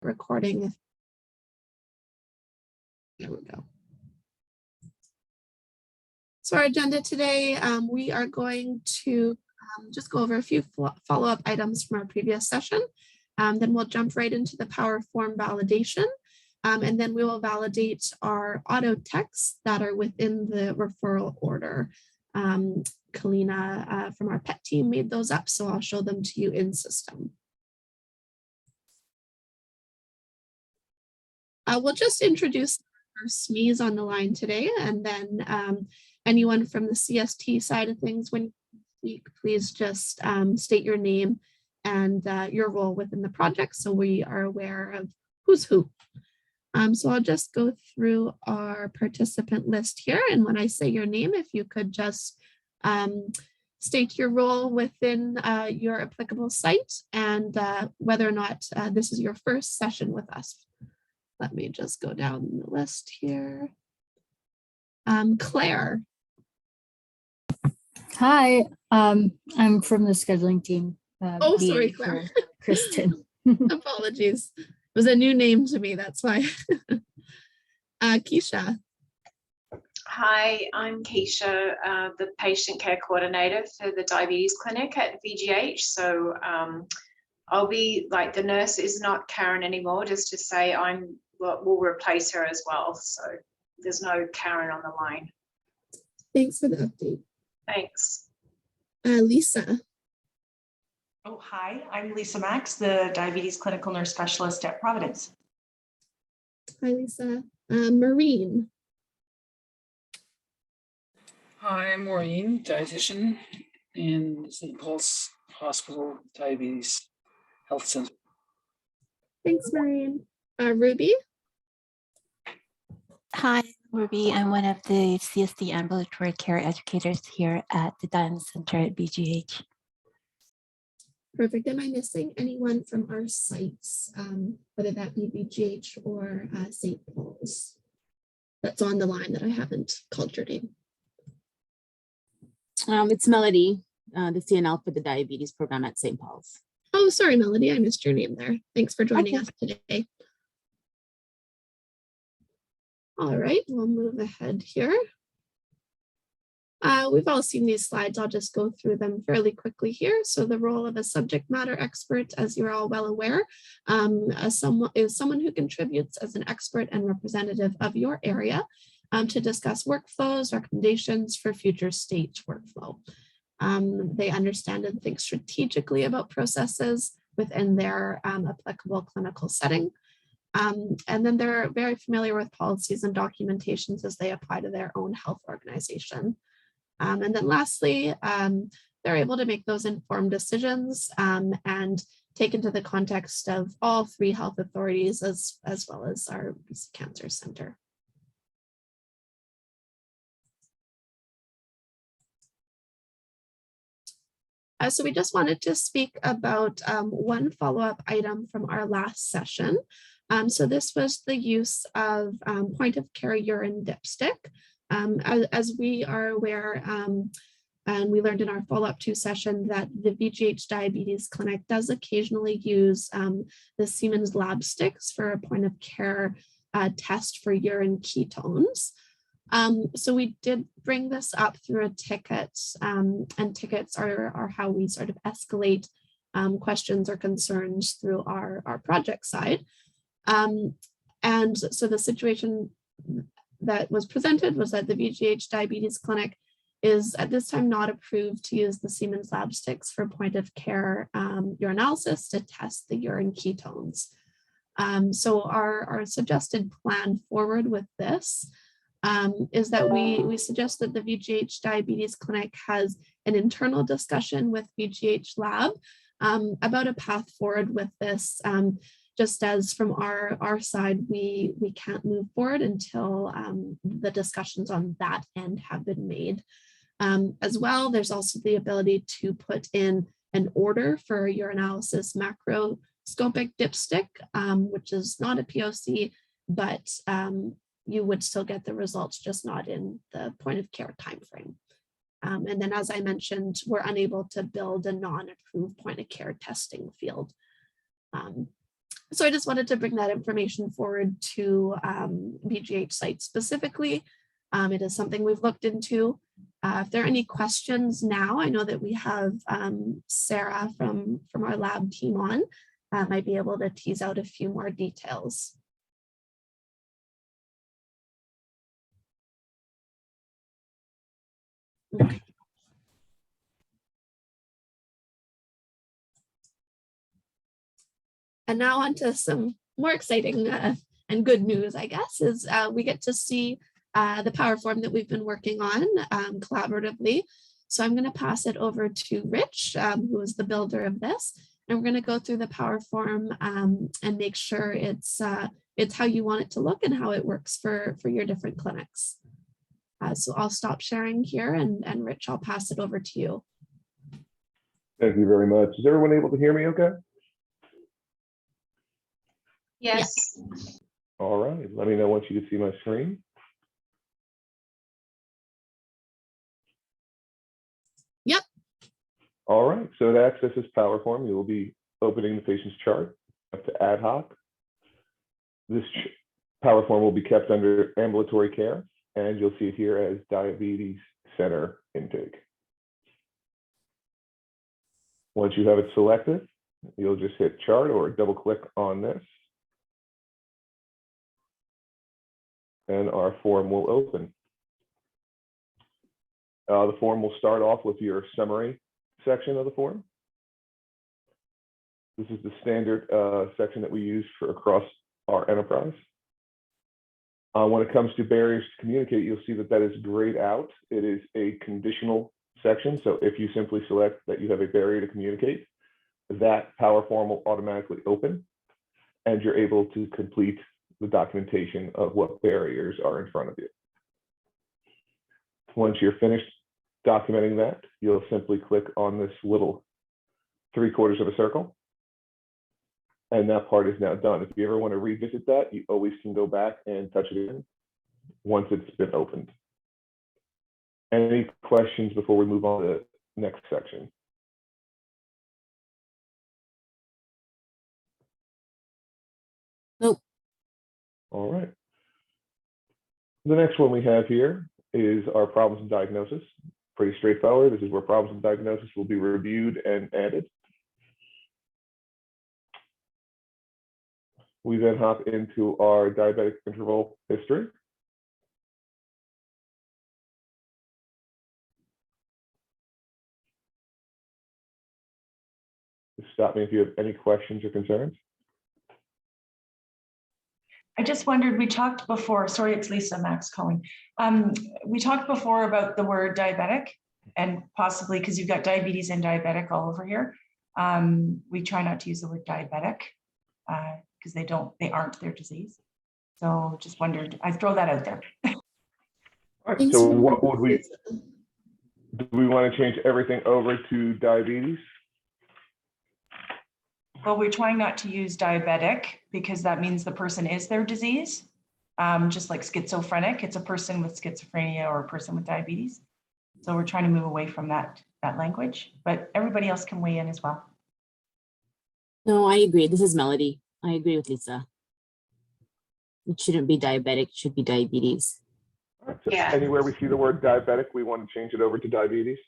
recording. There we go. So our agenda today, we are going to just go over a few follow-up items from our previous session. Then we'll jump right into the PowerForm validation. And then we will validate our auto texts that are within the referral order. Kalina from our PET team made those up, so I'll show them to you in system. We'll just introduce our SMEs on the line today, and then anyone from the CST side of things, when you speak, please just state your name and your role within the project so we are aware of who's who. So I'll just go through our participant list here, and when I say your name, if you could just state your role within your applicable site and whether or not this is your first session with us. Let me just go down the list here. Claire. Hi, I'm from the scheduling team. Oh, sorry, Claire. Kristen. Apologies. It was a new name to me, that's why. Keisha. Hi, I'm Keisha, the patient care coordinator for the diabetes clinic at VGH. So I'll be like, the nurse is not Karen anymore, just to say we'll replace her as well. So there's no Karen on the line. Thanks for the update. Thanks. Lisa. Oh, hi, I'm Lisa Max, the diabetes clinical nurse specialist at Providence. Hi, Lisa. Maureen. Hi, I'm Maureen, dietitian in St. Paul's Hospital Diabetes Health Center. Thanks, Maureen. Ruby. Hi, Ruby. I'm one of the CST ambulatory care educators here at the Diabetes Center at VGH. Perfect. Am I missing anyone from our sites, whether that be VGH or St. Paul's, that's on the line that I haven't called your name? It's Melody, the CNL for the diabetes program at St. Paul's. Oh, sorry, Melody, I missed your name there. Thanks for joining us today. All right, we'll move ahead here. We've all seen these slides. I'll just go through them fairly quickly here. So the role of a subject matter expert, as you're all well aware, is someone who contributes as an expert and representative of your area to discuss workflows, recommendations for future stage workflow. They understand and think strategically about processes within their applicable clinical setting. And then they're very familiar with policies and documentations as they apply to their own health organization. And then lastly, they're able to make those informed decisions and take into the context of all three health authorities as well as our BC Cancer Center. So we just wanted to speak about one follow-up item from our last session. So this was the use of point of care urine dipstick. As we are aware, and we learned in our follow-up 2 session that the VGH Diabetes Clinic does occasionally use the Siemens lab sticks for a point of care test for urine ketones. So we did bring this up through a ticket, and tickets are how we sort of escalate questions or concerns through our project side. And so the situation that was presented was that the VGH Diabetes Clinic is at this time not approved to use the Siemens lab sticks for point of care urinalysis to test the urine ketones. So our suggested plan forward with this is that we suggest that the VGH Diabetes Clinic has an internal discussion with VGH Lab about a path forward with this. Just as from our side, we can't move forward until the discussions on that end have been made. As well, there's also the ability to put in an order for a urinalysis macroscopic dipstick, which is not a POC, but you would still get the results, just not in the point of care timeframe. And then, as I mentioned, we're unable to build a non-approved point of care testing field. So I just wanted to bring that information forward to VGH site specifically. It is something we've looked into. If there are any questions now, I know that we have Sarah from our lab team on, might be able to tease out a few more details. Okay. And now on to some more exciting and good news, I guess, is we get to see the PowerForm that we've been working on collaboratively. So I'm going to pass it over to Rich, who is the builder of this. And we're going to go through the PowerForm and make sure it's how you want it to look and how it works for your different clinics. So I'll stop sharing here, and Rich, I'll pass it over to you. Thank you very much. Is everyone able to hear me okay? Yes. All right, let me know once you can see my screen. Yep. All right, so to access this PowerForm, you will be opening the patient's chart up to ad hoc. This PowerForm will be kept under ambulatory care, and you'll see it here as diabetes center intake. Once you have it selected, you'll just hit chart or double click on this, and our form will open. The form will start off with your summary section of the form. This is the standard section that we use for across our enterprise. When it comes to barriers to communicate, you'll see that that is grayed out. It is a conditional section. So if you simply select that you have a barrier to communicate, that PowerForm will automatically open, and you're able to complete the documentation of what barriers are in front of you. Once you're finished documenting that, you'll simply click on this little 3/4 of a circle, and that part is now done. If you ever want to revisit that, you always can go back and touch it in once it's been opened. Any questions before we move on to the next section? Nope. All right. The next one we have here is our problems and diagnosis. Pretty straightforward. This is where problems and diagnosis will be reviewed and added. We then hop into our diabetic interval history. Just stop me if you have any questions or concerns. I just wondered, we talked before, sorry, it's Lisa Max calling. We talked before about the word diabetic, and possibly because you've got diabetes and diabetic all over here. We try not to use the word diabetic because they aren't their disease. So just wondered, I throw that out there. All right, so what would we, do we want to change everything over to diabetes? Well, we're trying not to use diabetic because that means the person is their disease. Just like schizophrenic, it's a person with schizophrenia or a person with diabetes. So we're trying to move away from that language, but everybody else can weigh in as well. No, I agree. This is Melody. I agree with Lisa. It shouldn't be diabetic, it should be diabetes. All right, so Yeah. anywhere we see the word diabetic, we want to change it over to diabetes.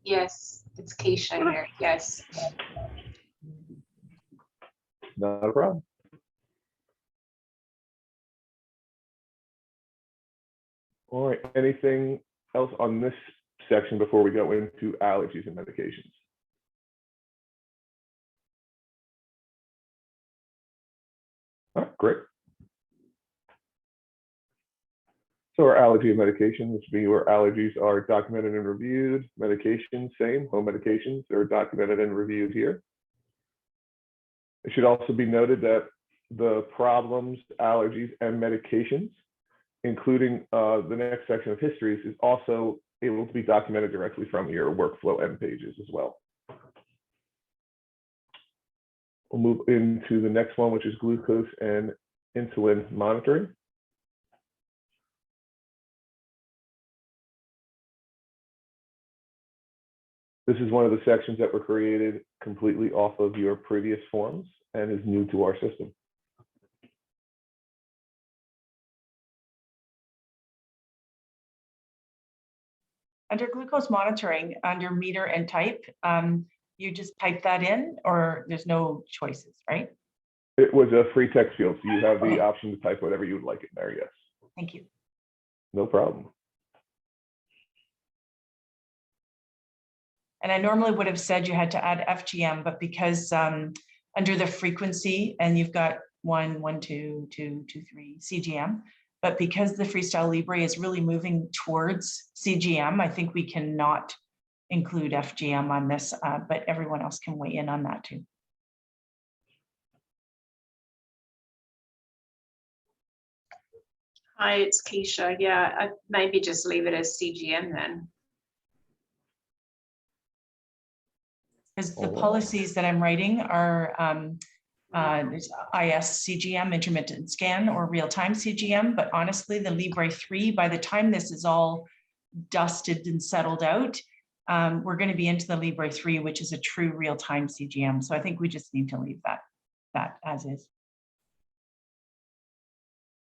Yes, it's Keisha here. Yes. Not a problem. All right, anything else on this section before we go into allergies and medications? All right, great. So our allergy and medication, which would be where allergies are documented and reviewed. Medications, same, home medications are documented and reviewed here. It should also be noted that the problems, allergies, and medications, including the next section of histories, is also able to be documented directly from your workflow end pages as well. We'll move into the next one, which is glucose and insulin monitoring. This is one of the sections that were created completely off of your previous forms and is new to our system. Under glucose monitoring, under meter and type, you just type that in, or there's no choices, right? It was a free text field, so you have the option to type whatever you would like in there, yes. Thank you. No problem. And I normally would have said you had to add FGM, but because under the frequency, and you've got 1, 1, 2, 2, 2, 3 CGM, but because the Freestyle Libre is really moving towards CGM, I think we cannot include FGM on this, but everyone else can weigh in on that too. Hi, it's Keisha. Yeah, I'd maybe just leave it as CGM then. Because the policies that I'm writing are there's IS CGM, intermittent scan, or real-time CGM, but honestly, the Libre 3, by the time this is all dusted and settled out, we're going to be into the Libre 3, which is a true real-time CGM. So I think we just need to leave that as is.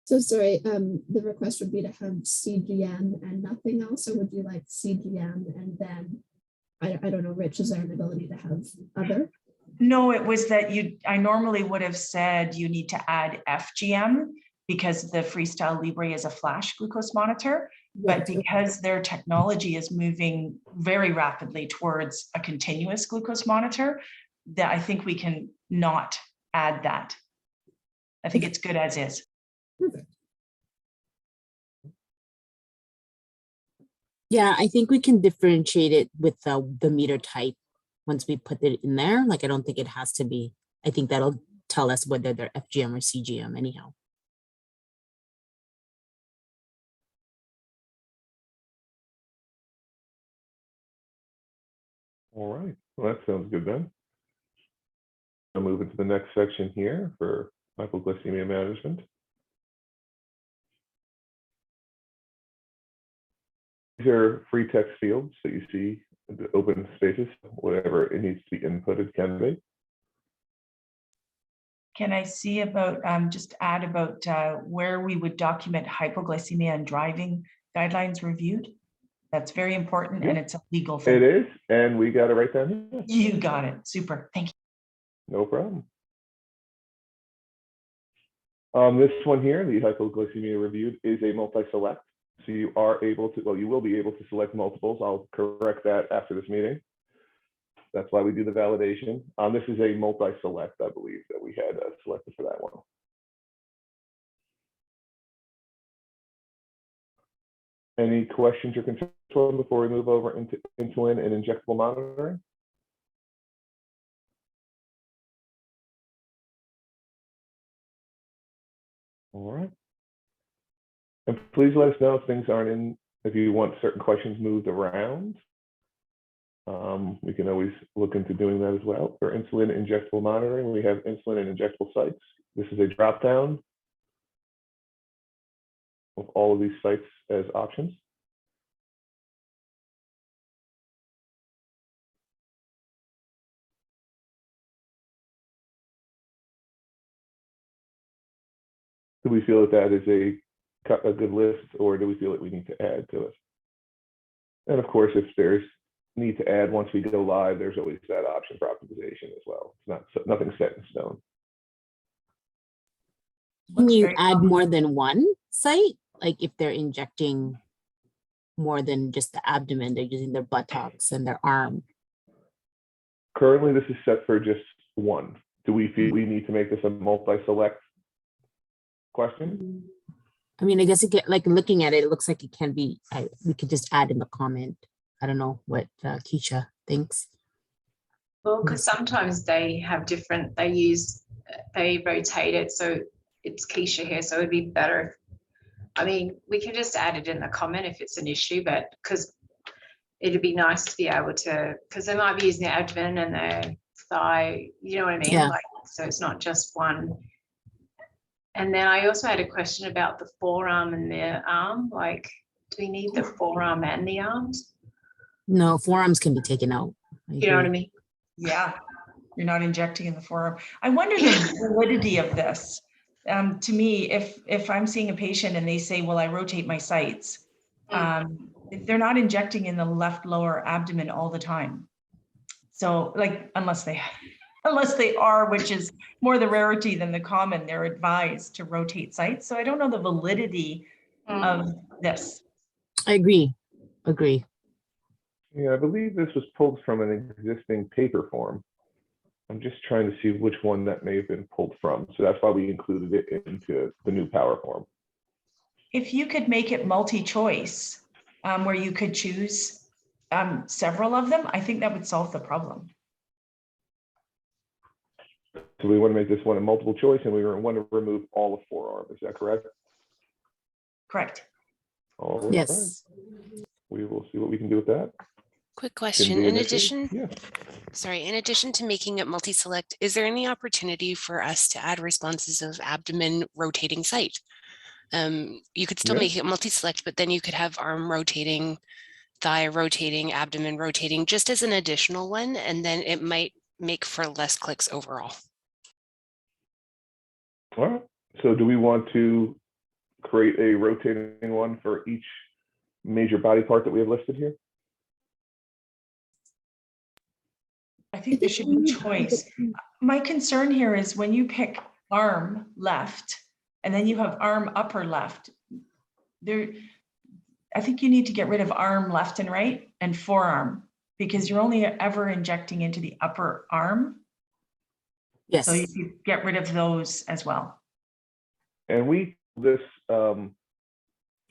So sorry, the request would be to have CGM and nothing else, or would you like CGM and then, I don't know, Rich, is there an ability to have other? No, it was that I normally would have said you need to add FGM because the Freestyle Libre is a flash glucose monitor, but because their technology is moving very rapidly towards a continuous glucose monitor, that I think we can not add that. I think it's good as is. Perfect. Yeah, I think we can differentiate it with the meter type once we put it in there. Like, I don't think it has to be. I think that'll tell us whether they're FGM or CGM anyhow. All right, well, that sounds good then. I'll move into the next section here for hypoglycemia management. These are free text fields that you see in the open spaces, whatever it needs to be inputted can be. Can I see about, just add about where we would document hypoglycemia and driving guidelines reviewed? That's very important, and it's a legal thing. It is, and we got it right down here. You got it. Super. Thank you. No problem. This one here, the hypoglycemia reviewed, is a multi-select. So you are able to, well, you will be able to select multiples. I'll correct that after this meeting. That's why we do the validation. This is a multi-select, I believe, that we had selected for that one. Any questions or concerns before we move over into insulin and injectable monitoring? All right. And please let us know if things aren't in, if you want certain questions moved around. We can always look into doing that as well. For insulin injectable monitoring, we have insulin and injectable sites. This is a drop down of all of these sites as options. Do we feel that that is a good list, or do we feel that we need to add to it? And of course, if there's need to add once we go live, there's always that option for optimization as well. It's nothing set in stone. Can you add more than one site? Like if they're injecting more than just the abdomen, they're using their buttocks and their arm. Currently, this is set for just one. Do we feel we need to make this a multi-select question? I mean, I guess it get, like looking at it, it looks like it can be, we could just add in the comment. I don't know what Keisha thinks. Well, because sometimes they have different, they rotate it. So it's Keisha here. So it'd be better. I mean, we can just add it in the comment if it's an issue, but because it'd be nice to be able to, because they might be using their abdomen and their thigh, you know what I mean? Yeah. Like, so it's not just one. And then I also had a question about the forearm and the arm. Like, do we need the forearm and the arms? No, forearms can be taken out. You know what I mean? Yeah, you're not injecting in the forearm. I wonder the validity of this. To me, if I'm seeing a patient and they say, well, I rotate my sites, They're not injecting in the left lower abdomen all the time. So like, unless they are, which is more the rarity than the common, they're advised to rotate sites. So I don't know the validity of this. I agree. Yeah, I believe this was pulled from an existing paper form. I'm just trying to see which one that may have been pulled from. So that's why we included it into the new PowerForm. If you could make it multi-choice, where you could choose several of them, I think that would solve the problem. So we want to make this one a multiple choice, and we want to remove all of forearm. Is that correct? Correct. All right. Yes. We will see what we can do with that. Quick Can question. be In an issue. addition, Yeah. sorry, in addition to making it multi-select, is there any opportunity for us to add responses of abdomen rotating site? You could still Yeah. make it multi-select, but then you could have arm rotating, thigh rotating, abdomen rotating, just as an additional one, and then it might make for less clicks overall. All right. So do we want to create a rotating one for each major body part that we have listed here? I think there should be choice. My concern here is when you pick arm left and then you have arm upper left, I think you need to get rid of arm left and right and forearm, because you're only ever injecting into the upper arm. Yes. So you could get rid of those as well. And we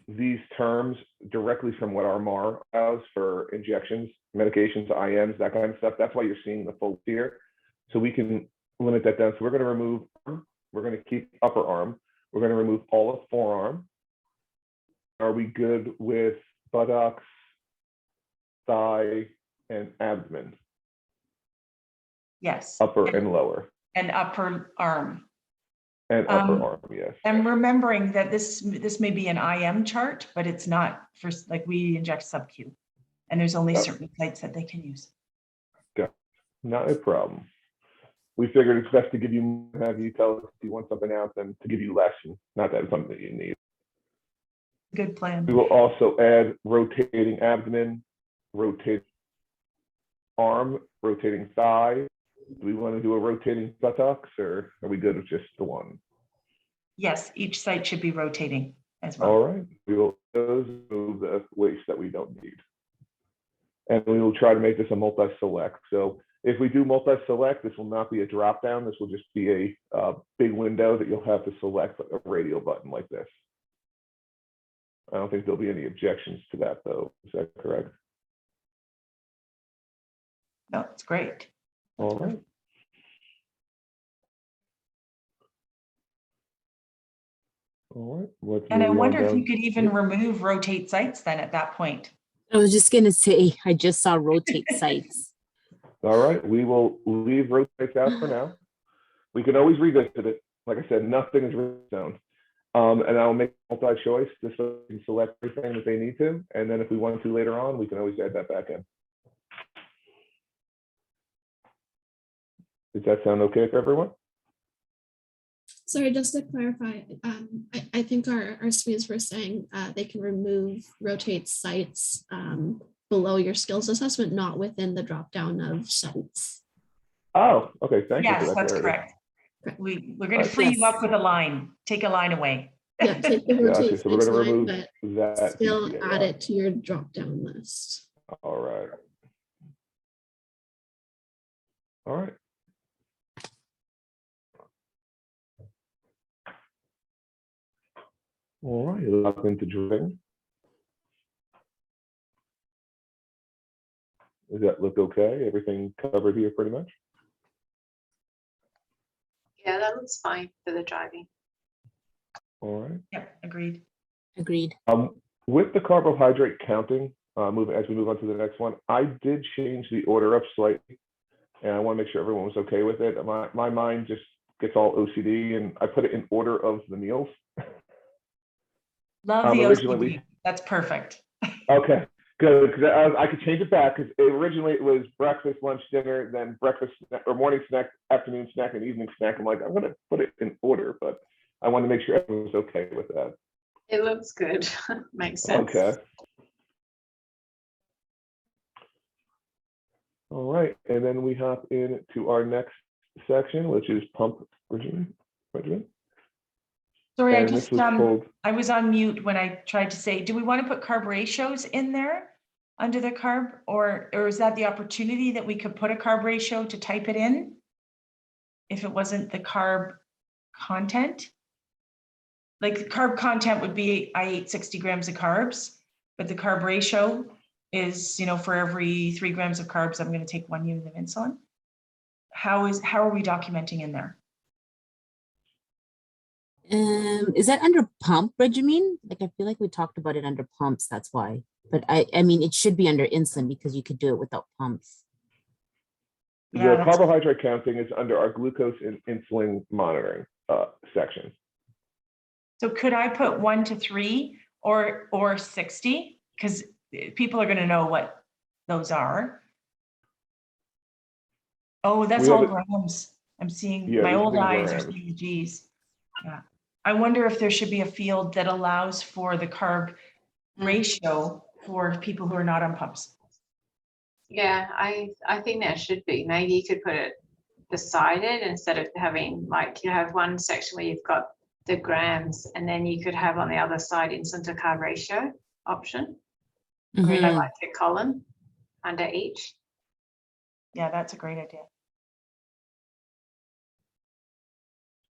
these terms directly from what our MAR allows for injections, medications, IMs, that kind of stuff. That's why you're seeing the full here. So we can limit that down. So we're going to remove, we're going to keep upper arm. We're going to remove all of forearm. Are we good with buttocks, thigh, and abdomen? Yes. Upper and lower. And upper arm. And upper arm, yes. I'm remembering that this may be an IM chart, but it's not for, like, we inject sub-Q, and there's only certain sites that they can use. Yeah, not a problem. We figured it's best to give you, have you tell us if you want something out than to give you less, and not that it's something that you need. Good plan. We will also add rotating abdomen, rotating arm, rotating thigh. Do we want to do a rotating buttocks, or are we good with just the one? Yes, each site should be rotating as well. All right, we will move the waste that we don't need. And we will try to make this a multi-select. So if we do multi-select, this will not be a drop-down. This will just be a big window that you'll have to select a radial button like this. I don't think there'll be any objections to that, though. Is that correct? No, it's great. All right. All right. And I wonder if you could even remove rotate sites then at that point. I was just going to say, I just saw rotate sites. All right, we will leave rotates out for now. We can always revisit it. Like I said, nothing is written down. And I'll make multi-choice just so we can select everything that they need to. And then if we want to later on, we can always add that back in. Does that sound okay for everyone? Sorry, just to clarify, I think our SMEs were saying they can remove rotate sites below your skills assessment, not within the drop down of sites. Oh, okay. Thank you. Yes, for that that's clarity. correct. We're going to free you up with a line. Take a line away. Yeah, take the rotate Gotcha. So we're sites going to line, remove but that. still PTA add line. it to your drop down list. All right. All right. All right, lock into driving. Does that look okay? Everything covered here pretty much? Yeah, that looks fine for the driving. All right. Yep, agreed. Agreed. With the carbohydrate counting, as we move on to the next one, I did change the order up slightly, and I want to make sure everyone was okay with it. My mind just gets all OCD, and I put it in order of the meals. Love the originally OCD. That's perfect. Okay, good, because I could change it back, because originally it was breakfast, lunch, dinner, then breakfast or morning snack, afternoon snack, and evening snack. I'm like, I'm going to put it in order, but I want to make sure everyone was okay with that. It looks good. Makes sense. Okay. All right, and then we hop into our next section, which is pump regimen. Sorry, And this was pulled. I was on mute when I tried to say, do we want to put carb ratios in there under the carb, or is that the opportunity that we could put a carb ratio to type it in if it wasn't the carb content? Like the carb content would be, I ate 60 grams of carbs, but the carb ratio is, you know, for every 3 grams of carbs, I'm going to take 1 unit of insulin. How are we documenting in there? Is that under pump regimen? Like, I feel like we talked about it under pumps, that's why. But I mean, it should be under insulin because you could do it without pumps. Yeah, The carbohydrate counting is under our glucose and insulin monitoring section. So could I put 1 to 3 or 60? Because people are going to know what those are. Oh, that's all grams. I'm seeing, yeah, my old in eyes are grams. seeing G's. Yeah. I wonder if there should be a field that allows for the carb ratio for people who are not on pumps. Yeah, I think there should be. Maybe you could put it beside it instead of having, like, you have one section where you've got the grams, and then you could have on the other side insulin to carb ratio option. Mhm. Really like a column under each. Yeah, that's a great idea.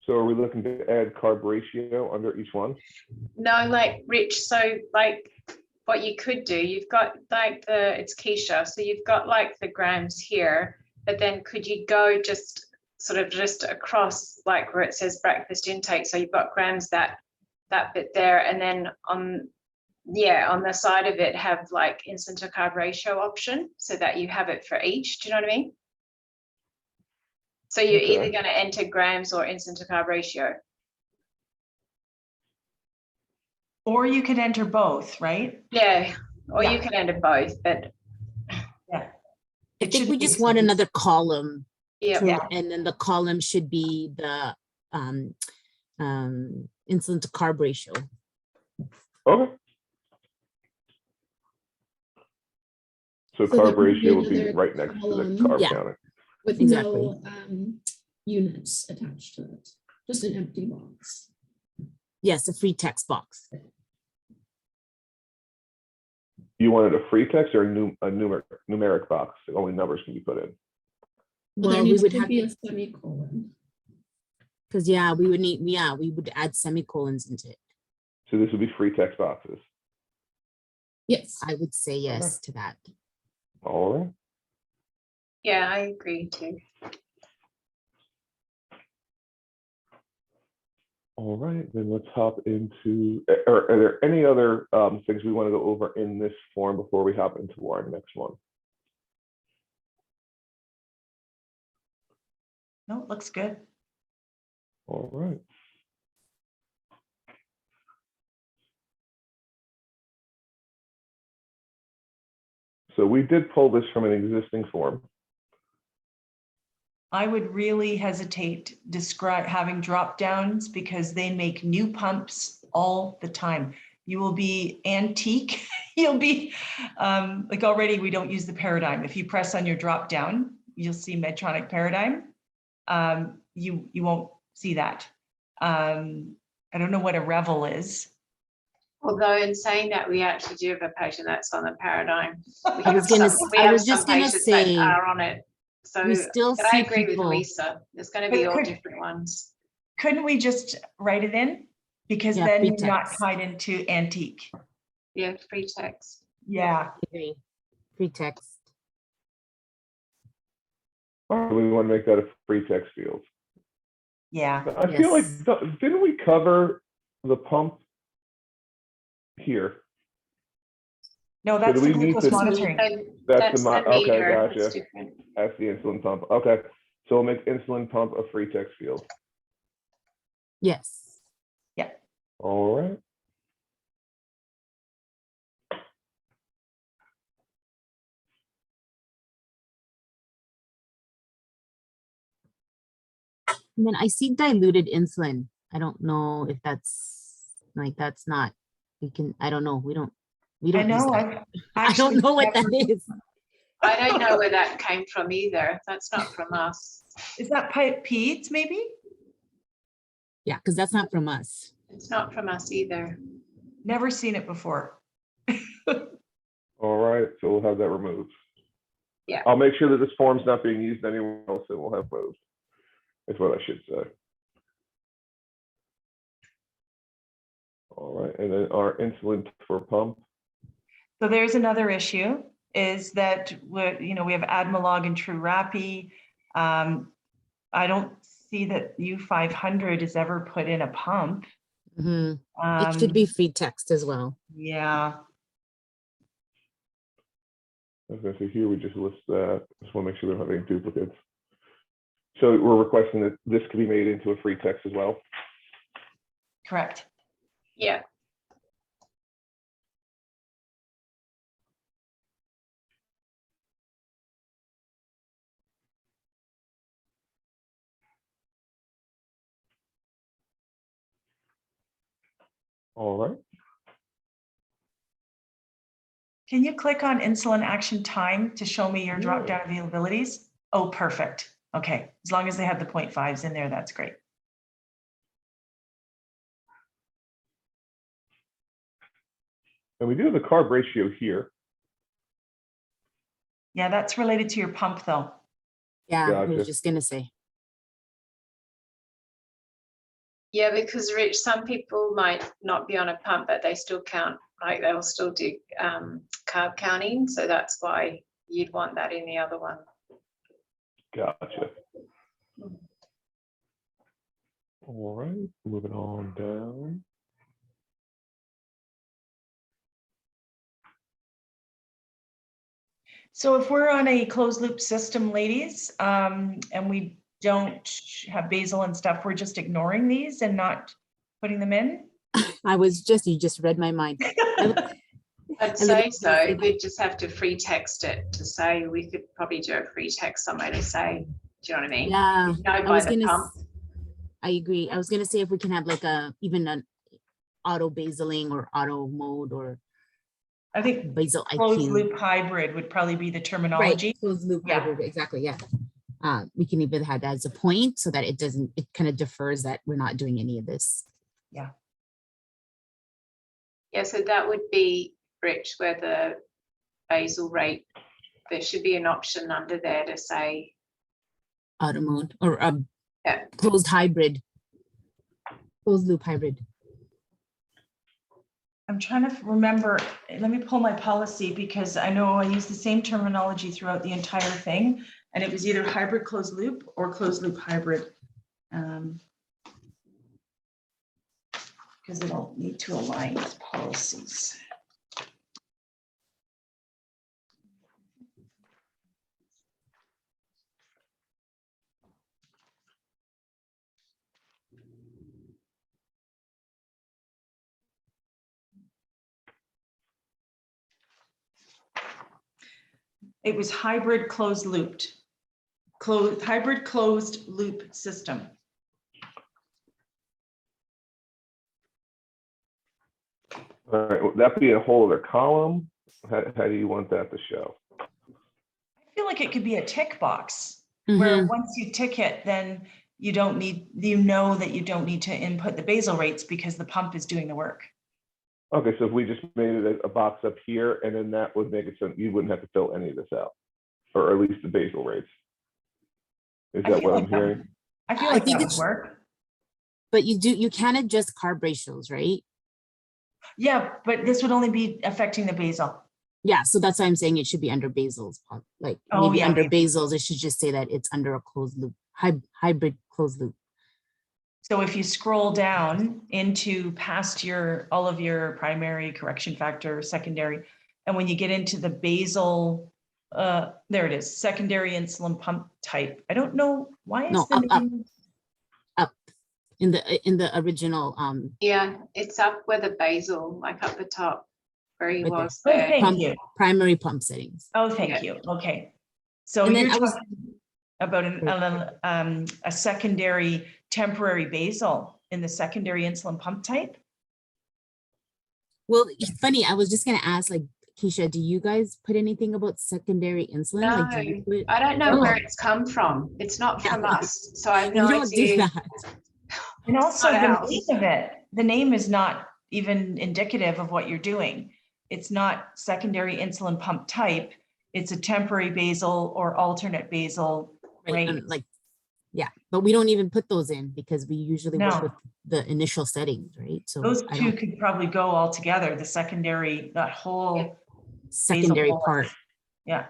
So are we looking to add carb ratio under each one? No, like Rich, so like what you could do, you've got like it's Keisha, so you've got like the grams here, but then could you go just sort of just across, like where it says breakfast intake, so you've got grams that bit there, and then on the side of it have like insulin to carb ratio option, so that you have it for each. Do you know what I mean? So you're either going to enter grams or insulin to carb ratio. Or you could enter both, right? Yeah, or you can enter both, but yeah. I think we just want another column. Yeah. And then the column should be the insulin to carb ratio. Okay. So carb ratio would be right next to the carb counter. With no units attached to it, just an empty box. Yes, a free text box. You wanted a free text or a numeric box? Only numbers can be put in. Well, there needs to be a semicolon. Because we would add semicolons into it. So this would be free text boxes. Yes. I would say yes to that. All right. Yeah, I agree too. All right, then let's hop into, are there any other things we want to go over in this form before we hop into our next one? No, it looks good. All right. So we did pull this from an existing form. I would really hesitate having drop downs because they make new pumps all the time. You will be antique. You'll be like, already we don't use the paradigm. If you press on your drop down, you'll see Medtronic paradigm. You won't see that. I don't know what a Revel is. Although in saying that, we actually do have a patient that's on the paradigm. We I was just gonna patients say, that are on it. So we still but I see agree people. with Lisa. There's going to be all different ones. Couldn't we just write it in? Because Yeah, then free you're not text. tied into antique. Yeah, free text. Yeah. Agree. Free text. All right, we want to make that a free text field. Yeah. I feel like, didn't we cover the pump here? No, that's So the do we need glucose to- monitoring. That's the okay, meter. gotcha. That's different. That's the insulin pump. Okay, so we'll make insulin pump a free text field. Yes. Yeah. All right. And then I see diluted insulin. I don't know if that's not we can, I don't know, we don't I use know, that. I've I don't actually know what that never- is. I don't know where that came from either. That's not from us. Is that PEDS maybe? Yeah, because that's not from us. It's not from us either. Never seen it before. All right, so we'll have that removed. Yeah. I'll make sure that this form's not being used anywhere else and we'll have both. That's what I should say. All right, and then our insulin for pump. So there's another issue is that we have Admelog and TrueRapi. I don't see that U500 is ever put in a pump. Mhm. It should be free text as well. Yeah. I was gonna say here, we just list that. Just want to make sure we don't have any duplicates. So we're requesting that this could be made into a free text as well. Correct. Yeah. All right. Can you click on insulin action time to show me your drop down availabilities? Oh, perfect. Okay. As long as they have the 0.5s in there, that's great. And we do have the carb ratio here. Yeah, that's related to your pump though. Yeah, I Gotcha. was just gonna say. Yeah, because Rich, some people might not be on a pump, but they still count, like they'll still do carb counting. So that's why you'd want that in the other one. Gotcha. All right, moving on down. So if we're on a closed loop system, ladies, and we don't have basal and stuff, we're just ignoring these and not putting them in? You just read my mind. I'd say so. We'd just have to free text it to say, we could probably do a free text somewhere to say, do you know what I mean? Yeah, No, I by was the gonna, pump. I agree. I was gonna say if we can have like even an auto basaling or auto mode or I think basal closed IQ. loop hybrid would probably be the terminology. Right, closed loop Yeah. hybrid, exactly, yeah. We can even have that as a point so that it kind of defers that we're not doing any of this. Yeah, so that would be, Rich, where the basal rate, there should be an option under there to say, Auto mode or Yeah. closed hybrid, closed loop hybrid. I'm trying to remember, let me pull my policy because I know I use the same terminology throughout the entire thing. And it was either hybrid closed loop or closed loop hybrid. Because it'll need to align with policies. It was hybrid closed looped, hybrid closed loop system. All right, would that be a whole other column? How do you want that to show? I feel like it could be a tick box where Mhm. once you tick it, then you don't need, you know that you don't need to input the basal rates because the pump is doing the work. Okay, so if we just made it a box up here, and then that would make it so you wouldn't have to fill any of this out, or at least the basal rates. Is I that feel what like I'm that hearing? would- I feel I like think that it's- would work. But you can adjust carb ratios, right? Yeah, but this would only be affecting the basal. Yeah, so that's why I'm saying it should be under basals, like Oh, maybe yeah, under maybe. basals, it should just say that it's under a closed loop, hybrid closed loop. So if you scroll down into past all of your primary correction factor, secondary, and when you get into the basal, there it is, secondary insulin pump type. I don't know why is No, the up. name. In the original, yeah, it's up where the basal, like up the top, where he Right there. was Oh, there. thank you. primary pump settings. Oh, thank Yeah. you. Okay. So And then you're I was- talking about a secondary temporary basal in the secondary insulin pump type? Well, it's funny. I was just gonna ask, like, Keisha, do you guys put anything about secondary insulin? No, Like, do you put? I don't know where Oh, it's come from. It's not from yeah. us, so I have We no don't do idea. that. And also not the ours. name of it, the name is not even indicative of what you're doing. It's not secondary insulin pump type. It's a temporary basal or alternate basal Right. rate. Like, yeah, but we don't even put those in because we usually work No. with the initial settings, right? So Those I two don't could probably go all together, the secondary, that whole secondary bolus. part. Yeah.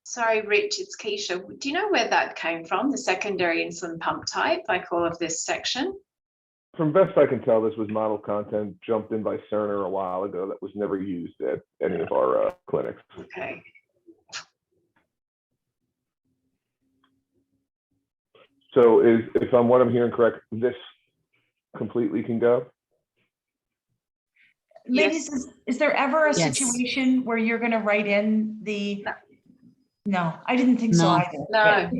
Sorry, Rich, it's Keisha. Do you know where that came from, the secondary insulin pump type, like all of this section? From best I can tell, this was model content jumped in by Cerner a while ago that was never used at any of our clinics. Okay. So if I'm what I'm hearing correct, this completely can go? Ladies, is there ever a Yes. situation where you're going to write in the? No, I didn't think so No. either. No.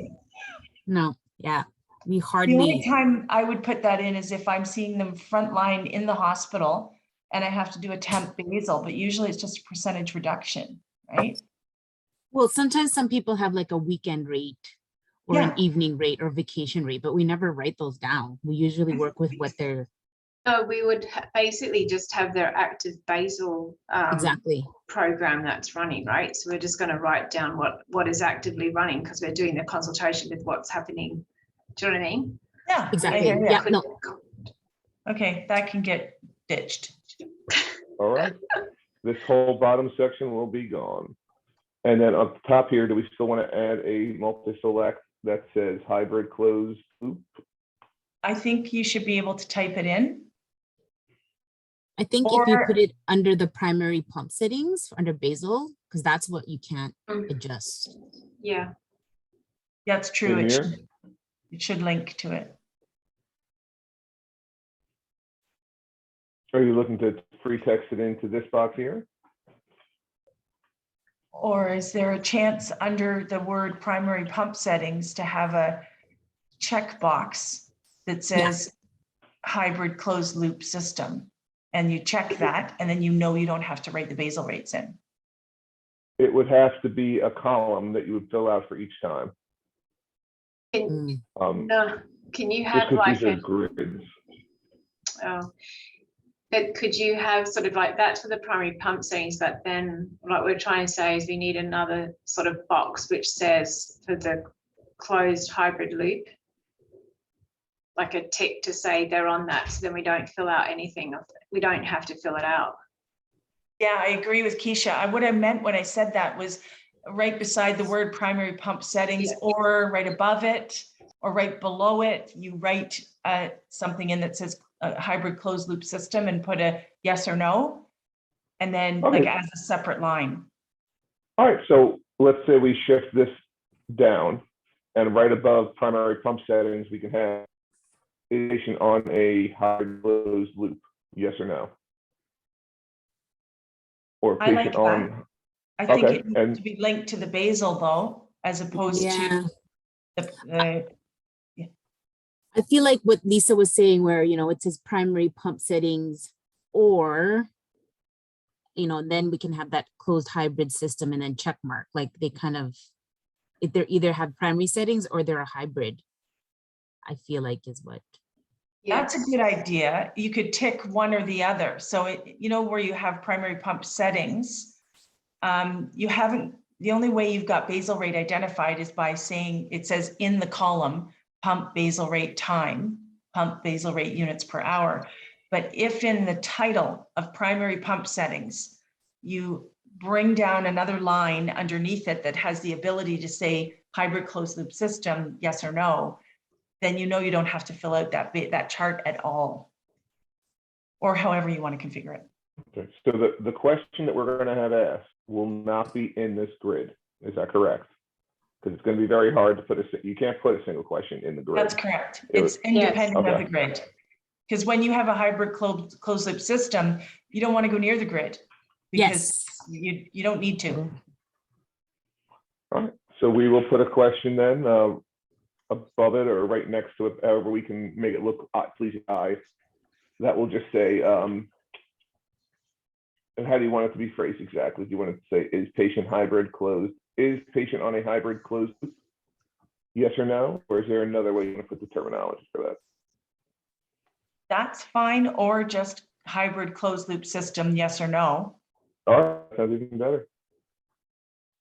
No, yeah, we The only hardly, time I would put that in is if I'm seeing them frontline in the hospital and I have to do a temp basal, but usually it's just a percentage reduction, right? well, sometimes some people have like a weekend rate or an Yeah. evening rate or vacation rate, but we never write those down. We usually work with what they're No, we would basically just have their active basal exactly. program that's running, right? So we're just going to write down what is actively running because we're doing the consultation with what's happening. Do you know what I mean? Yeah. Exactly. I hear ya. Yeah, no, Okay, that can get ditched. All right. This whole bottom section will be gone. And then up top here, do we still want to add a multi-select that says hybrid closed loop? I think you should be able to type it in. I think if you Or- put it under the primary pump settings, under basal, because that's what you can't Mm. adjust. Yeah. That's true. In It here? should link to it. Are you looking to free text it into this box here? Or is there a chance under the word primary pump settings to have a checkbox that says hybrid closed loop system? And you check that, and then you know you don't have to write the basal rates in. It would have to be a column that you would fill out for each time. Can, Mm. no, can you Just have because like these are a, grids. but could you have sort of like that for the primary pump settings, but then what we're trying to say is we need another sort of box which says for the closed hybrid loop, like a tick to say they're on that, so then we don't fill out anything. We don't have to fill it out. Yeah, I agree with Keisha. What I meant when I said that was right beside the word primary pump settings, or right above it, or right below it, you write something in that says a hybrid closed loop system and put a yes or no, and then Okay. like as a separate line. All right, so let's say we shift this down, and right above primary pump settings, we can have patient on a hybrid closed loop, yes or no? Or I like patient that. on, I think Okay, it needs and- to be linked to the basal though, as opposed Yeah. to the I feel like what Lisa was saying, where, it says primary pump settings, or, then we can have that closed hybrid system and then check mark, like they kind of, if they're either have primary settings or they're a hybrid, I feel like is what. That's a good idea. You could tick one or the other. So where you have primary pump settings, the only way you've got basal rate identified is by saying, it says in the column, pump basal rate time, pump basal rate units per hour. But if in the title of primary pump settings, you bring down another line underneath it that has the ability to say hybrid closed loop system, yes or no, then you don't have to fill out that chart at all, or however you want to configure it. Okay, so the question that we're going to have asked will not be in this grid. Is that correct? Because it's going to be very hard to put you can't put a single question in the grid. That's correct. It's independent of the grid. Because when you have a hybrid closed loop system, you don't want to go near the grid because you don't need to. All right, so we will put a question then above it or right next to it, however we can make it look pleasing eye. That will just say And how do you want it to be phrased exactly? Do you want it to say, is patient hybrid closed? Is patient on a hybrid closed loop? Yes or no? Or is there another way you want to put the terminology for that? That's fine, or just hybrid closed loop system, yes or no. All right, sounds even better.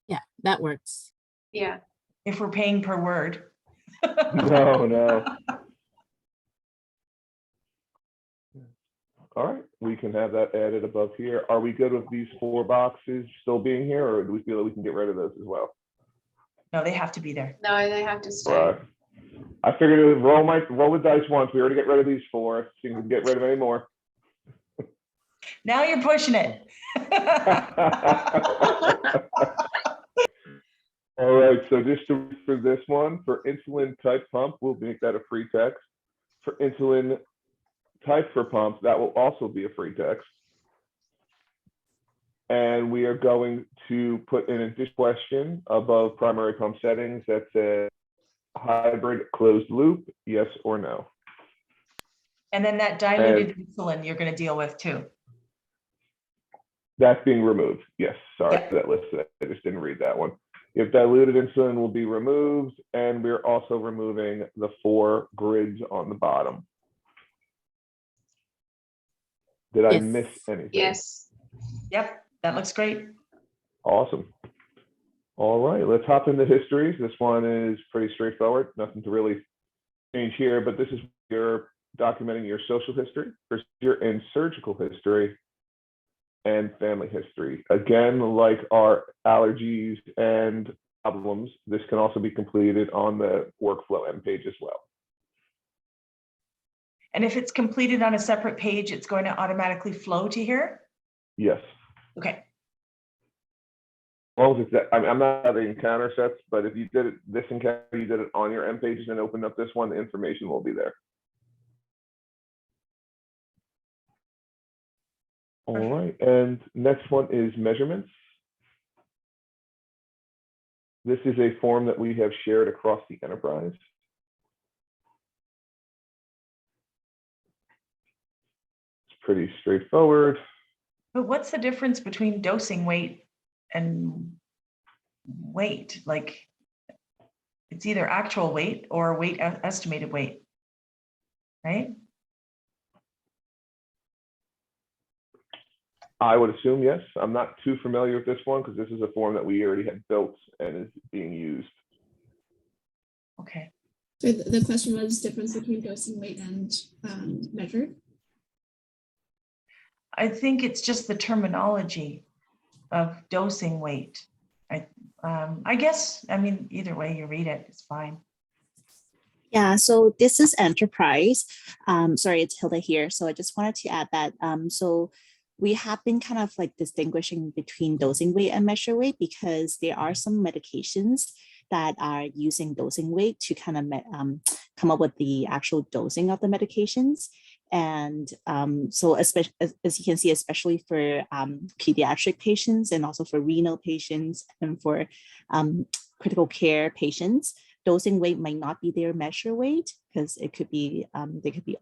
Yeah, that works. Yeah. If we're paying per word. No. All right, we can have that added above here. Are we good with these 4 boxes still being here, or do we feel that we can get rid of those as well? No, they have to be there. No, they have to stay. Right. I figured it would roll the dice once. We already get rid of these 4. See if we can get rid of any more. Now you're pushing it. All right, so just for this one, for insulin type pump, we'll make that a free text. For insulin type for pump, that will also be a free text. And we are going to put in a question above primary pump settings that says hybrid closed loop, yes or no. And then that diluted insulin you're going to deal with too. That's being removed. Yes, sorry Yep. for that list. I just didn't read that one. If diluted insulin will be removed, and we're also removing the 4 grids on the bottom. Did I Yes. miss anything? Yes. Yep, that looks great. Awesome. All right, let's hop into histories. This one is pretty straightforward. Nothing to really change here, but this is your documenting your social history, procedure and surgical history, and family history. Again, like our allergies and problems, this can also be completed on the workflow end page as well. And if it's completed on a separate page, it's going to automatically flow to here? Yes. Okay. As long as it's that, I'm not having encounter sets, but if you did it, this encounter, you did it on your end pages and opened up this one, the information will be there. All right, and next one is measurements. This is a form that we have shared across the enterprise. It's pretty straightforward. But what's the difference between dosing weight and weight? Like, it's either actual weight or weight estimated weight, right? I would assume yes. I'm not too familiar with this one because this is a form that we already had built and is being used. Okay. So the question was difference between dosing weight and measured. I think it's just the terminology of dosing weight. I guess, I mean, either way you read it, it's fine. Yeah, so this is enterprise. Sorry, it's Hilda here. So I just wanted to add that. So we have been kind of like distinguishing between dosing weight and measure weight because there are some medications that are using dosing weight to kind of come up with the actual dosing of the medications. And so especially, as you can see, especially for pediatric patients and also for renal patients and for critical care patients, dosing weight might not be their measure weight because it could be, there could be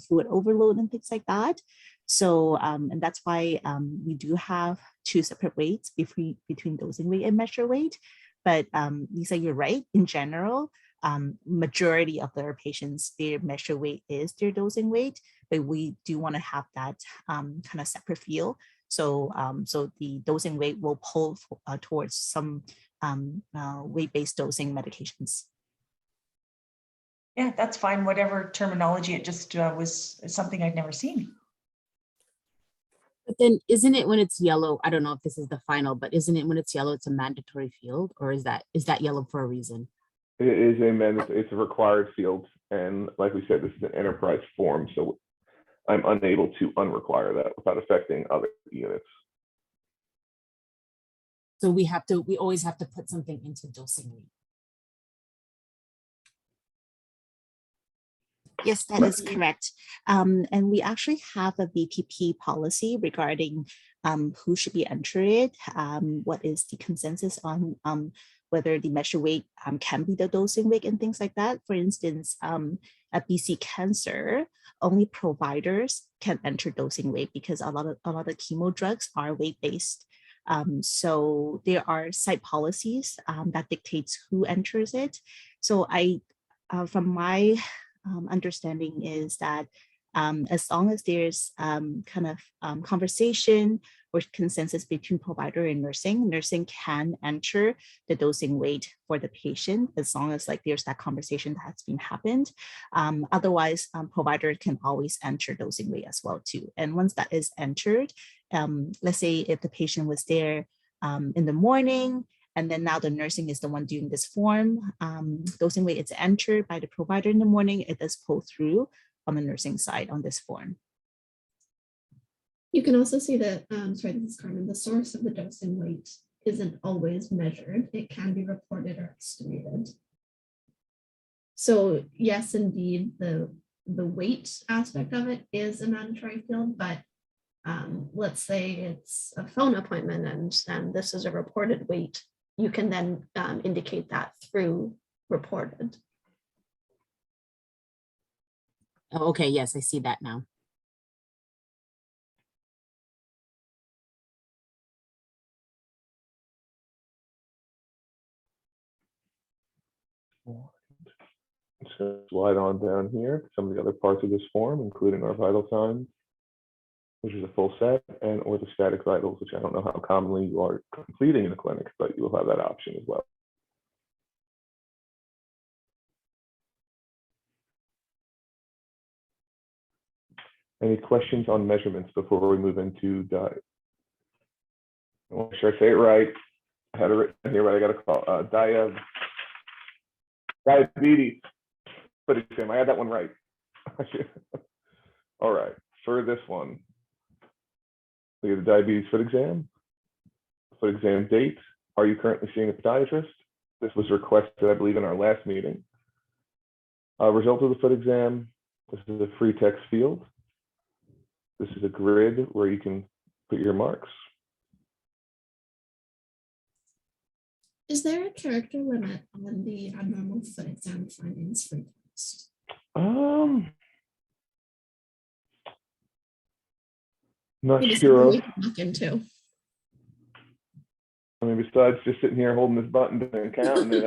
fluid overload and things like that. So, and that's why we do have 2 separate weights between dosing weight and measure weight. But Lisa, you're right. In general, majority of their patients, their measure weight is their dosing weight, but we do want to have that kind of separate feel. So, so the dosing weight will pull towards some weight-based dosing medications. Yeah, that's fine. Whatever terminology, it just was something I'd never seen. But then isn't it when it's yellow? I don't know if this is the final, but isn't it when it's yellow, it's a mandatory field, or is that yellow for a reason? It is it's a required field. And like we said, this is an enterprise form. So I'm unable to unrequire that without affecting other units. So we always have to put something into dosing weight. Yes, that is correct. And we actually have a VPP policy regarding who should be entered, what is the consensus on whether the measure weight can be the dosing weight and things like that. For instance, at BC Cancer, only providers can enter dosing weight because a lot of chemo drugs are weight-based. So there are site policies that dictates who enters it. So from my understanding is that as long as there's conversation or consensus between provider and nursing can enter the dosing weight for the patient as long as there's that conversation that has been happened. Otherwise, provider can always enter dosing weight as well too. And once that is entered, let's say if the patient was there in the morning, and then now the nursing is the one doing this form, dosing weight is entered by the provider in the morning, it does pull through on the nursing side on this form. You can also see that, sorry, this is Carmen, the source of the dosing weight isn't always measured. It can be reported or estimated. So yes, indeed, the weight aspect of it is a mandatory field, but let's say it's a phone appointment and this is a reported weight, you can then indicate that through reported. Oh, okay, yes, I see that now. So slide on down here, some of the other parts of this form, including our vital signs, which is a full set, and orthostatic vitals, which I don't know how commonly you are completing in the clinic, but you will have that option as well. Any questions on measurements before we move into diet? I want to make sure I say it right. I had it written here, but I got to call diabetes. But I had that one right. All right, for this one, we have the diabetes foot exam date. Are you currently seeing a podiatrist? This was requested, I believe, in our last meeting. Result of the foot exam. This is a free text field. This is a grid where you can put your marks. Is there a character limit on the abnormal foot exam findings for text? Not Maybe sure. we can look into. I mean, besides just sitting here holding this button and counting,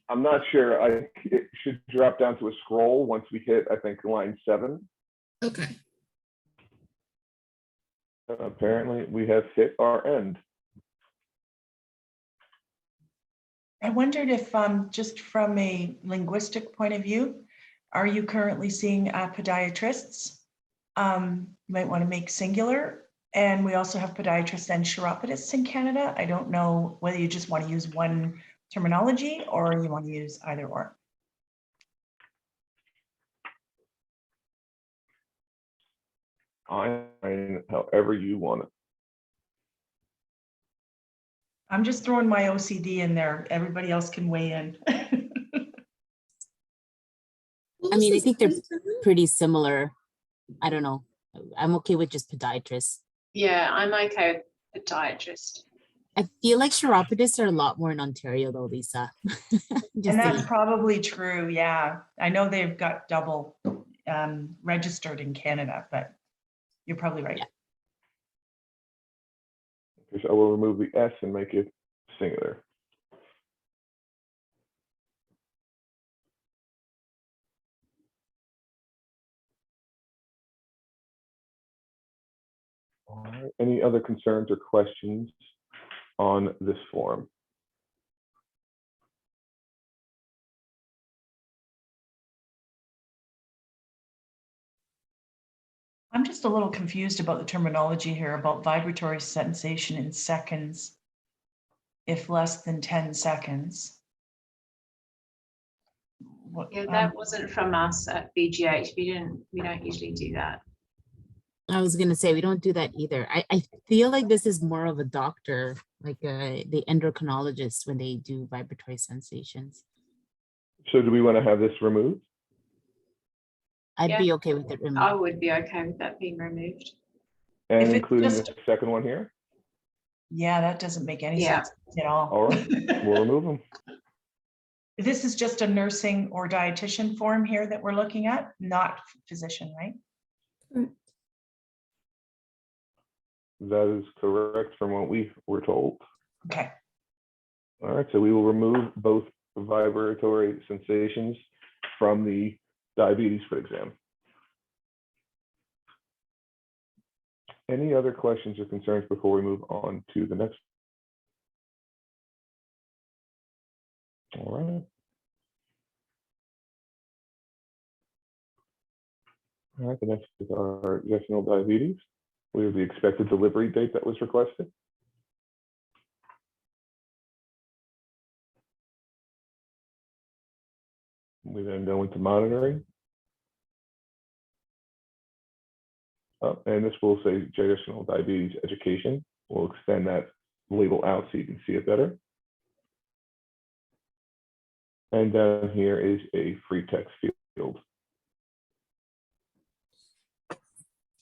I'm not sure. It should drop down to a scroll once we hit, I think, line 7. Okay. Apparently, we have hit our end. I wondered if, just from a linguistic point of view, are you currently seeing podiatrists? You might want to make singular. And we also have podiatrists and chiropodists in Canada. I don't know whether you just want to use one terminology or you want to use either or. However you want it. I'm just throwing my OCD in there. Everybody else can weigh in. I mean, I think they're pretty similar. I don't know. I'm okay with just podiatrists. Yeah, I'm okay with podiatrist. I feel like chiropodists are a lot more in Ontario though, Lisa. And that's probably true. Yeah, I know they've got double registered in Canada, but you're probably right. Yeah. So I will remove the S and make it singular. All right. Any other concerns or questions on this form? I'm just a little confused about the terminology here about vibratory sensation in seconds, if less than 10 seconds. Yeah, that wasn't from us at VGH. We don't usually do that. I was gonna say we don't do that either. I feel like this is more of a doctor, like the endocrinologist when they do vibratory sensations. So do we want to have this removed? I'd be okay with it removed. I would be okay with that being removed. And If it's including just- the second one here? Yeah, that doesn't make any sense at all. All right, we'll remove them. This is just a nursing or dietitian form here that we're looking at, not physician, right? That is correct from what we were told. Okay. All right, so we will remove both vibratory sensations from the diabetes foot exam. Any other questions or concerns before we move on to the next? All right. All right, the next is our gestational diabetes. We have the expected delivery date that was requested. We then go into monitoring. And this will say gestational diabetes education. We'll extend that label out so you can see it better. And down here is a free text field.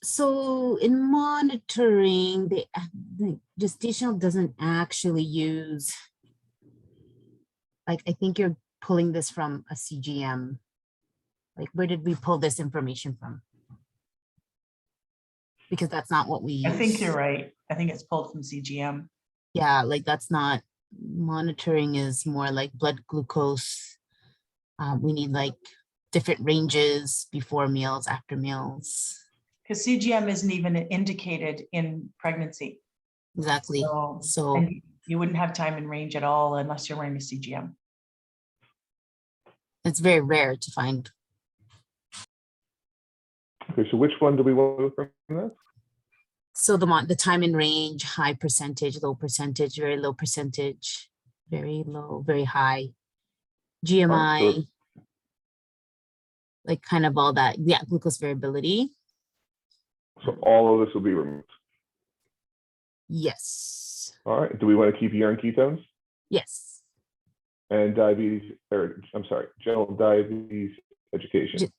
So in monitoring, the gestational doesn't actually use, like, I think you're pulling this from a CGM. Like, where did we pull this information from? Because that's not what we use. I think you're right. I think it's pulled from CGM. Yeah, like that's not, monitoring is more like blood glucose. We need like different ranges before meals, after meals. Because CGM isn't even indicated in pregnancy. Exactly. So and you wouldn't have time and range at all unless you're wearing a CGM. it's very rare to find. Okay, so which one do we want to move from this? So the time in range, high percentage, low percentage, very low percentage, very low, very high. GMI, so like kind of all that. Yeah, glucose variability. So all of this will be removed. Yes. All right. Do we want to keep urine ketones? Yes. And diabetes, or I'm sorry, general diabetes education.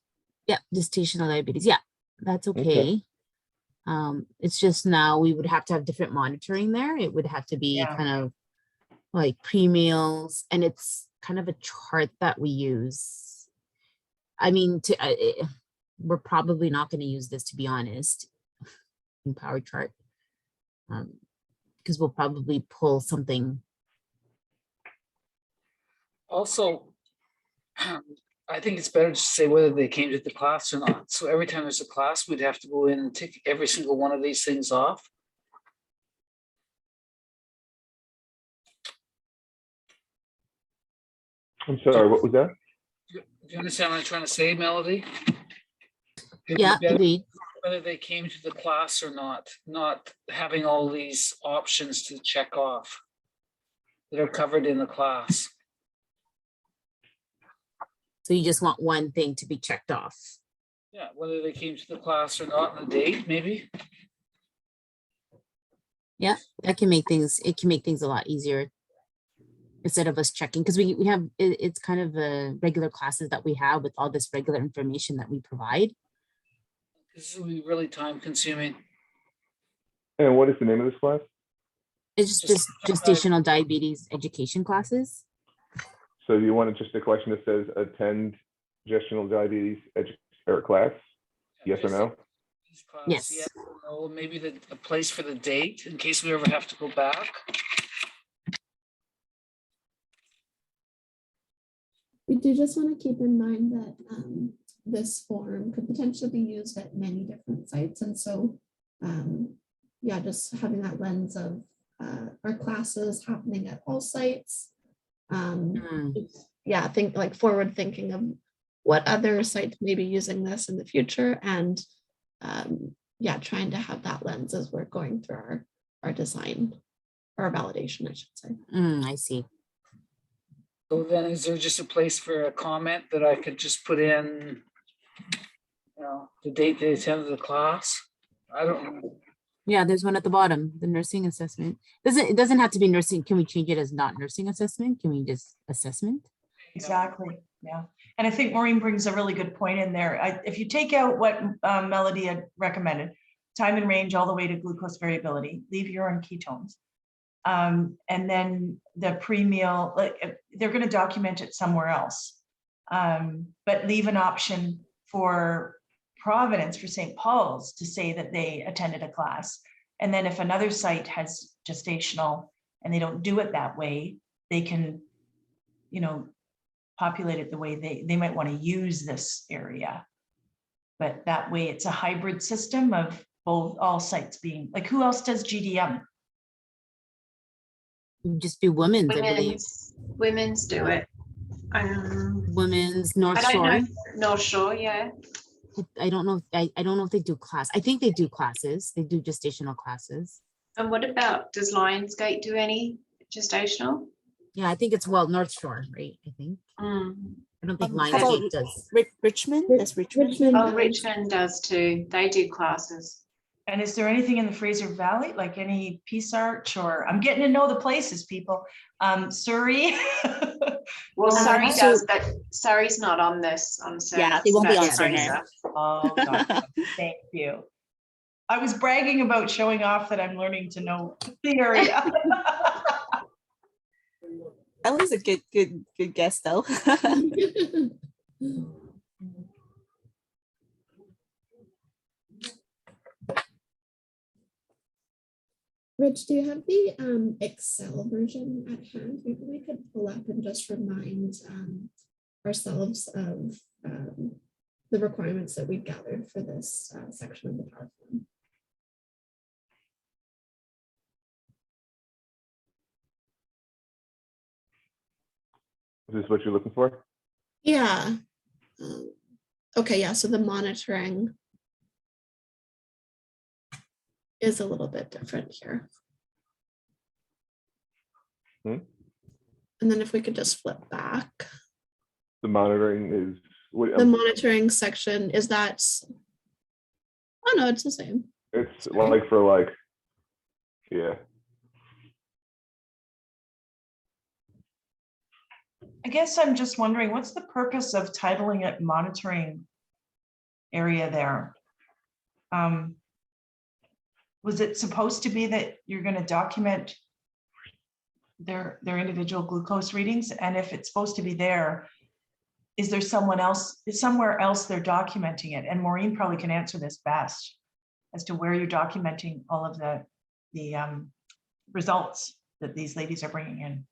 Yeah, gestational diabetes. Yeah, that's okay. It's just now we would have to have different monitoring there. It would have to be kind of like pre-meals, and it's kind of a chart that we use. I mean, we're probably not going to use this, to be honest, in Power Chart, because we'll probably pull something. Also, I think it's better to say whether they came to the class or not. So every time there's a class, we'd have to go in and tick every single one of these things off. I'm sorry, what was that? Do you understand what I'm trying to say, Melody? Yeah, agreed. Whether they came to the class or not having all these options to check off that are covered in the class. So you just want one thing to be checked off. Yeah, whether they came to the class or not, and the date, maybe. Yeah, that can make things, it can make things a lot easier instead of us checking, because we have, it's kind of the regular classes that we have with all this regular information that we provide. This will be really time consuming. And what is the name of this class? It's just gestational diabetes education classes. So you want just a question that says attend gestational diabetes class? Yes or no? Class, yes. Yeah, no, maybe a place for the date in case we ever have to go back. We do just want to keep in mind that this form could potentially be used at many different sites. And so, yeah, just having that lens of our classes happening at all sites. Yeah, think like forward thinking of what other sites may be using this in the future, and yeah, trying to have that lens as we're going through our design or our validation, I should say. I see. So then is there just a place for a comment that I could just put in, you know, the date they attended the class? I don't know. Yeah, there's one at the bottom, the nursing assessment. It doesn't have to be nursing. Can we change it as not nursing assessment? Can we just assessment? Exactly. Yeah. And I think Maureen brings a really good point in there. If you take out what Melody had recommended, time and range all the way to glucose variability, leave urine ketones. And then the pre-meal, like they're going to document it somewhere else, but leave an option for Providence, for St. Paul's, to say that they attended a class. And then if another site has gestational and they don't do it that way, they can, you know, populate it the way they might want to use this area. But that way it's a hybrid system of both, all sites being, like, who else does GDM? Just be women's, I believe. Women's do it. Women's I North don't Shore. know. North Shore, yeah. I don't know. I don't know if they do class. I think they do classes. They do gestational classes. And what about, does Lionsgate do any gestational? Yeah, I think it's North Shore, right? I think. I don't think How about Lionsgate does. Richmond? That's Richmond. Oh, Richmond does too. They do classes. And is there anything in the Fraser Valley, like any Peace Arch, or I'm getting to know the places, people. Surrey. Well, Surrey so- does, but Surrey's not on this. On Yeah, they won't be on that's Cerner. Fraser. Oh, God. Thank you. I was bragging about showing off that I'm learning to know the area. That was a good guess though. Rich, do you have the Excel version at hand? Maybe we could pull up and just remind ourselves of the requirements that we gathered for this section of the PowerForm. Is this what you're looking for? Yeah. Okay, yeah, so the monitoring is a little bit different here. And then if we could just flip back. The monitoring is The monitoring section, is that, oh no, it's the same. it's like for like, yeah. I guess I'm just wondering, what's the purpose of titling it monitoring area there? Was it supposed to be that you're going to document their individual glucose readings? And if it's supposed to be there, is there somewhere else they're documenting it? And Maureen probably can answer this best as to where you're documenting all of the results that these ladies are bringing in.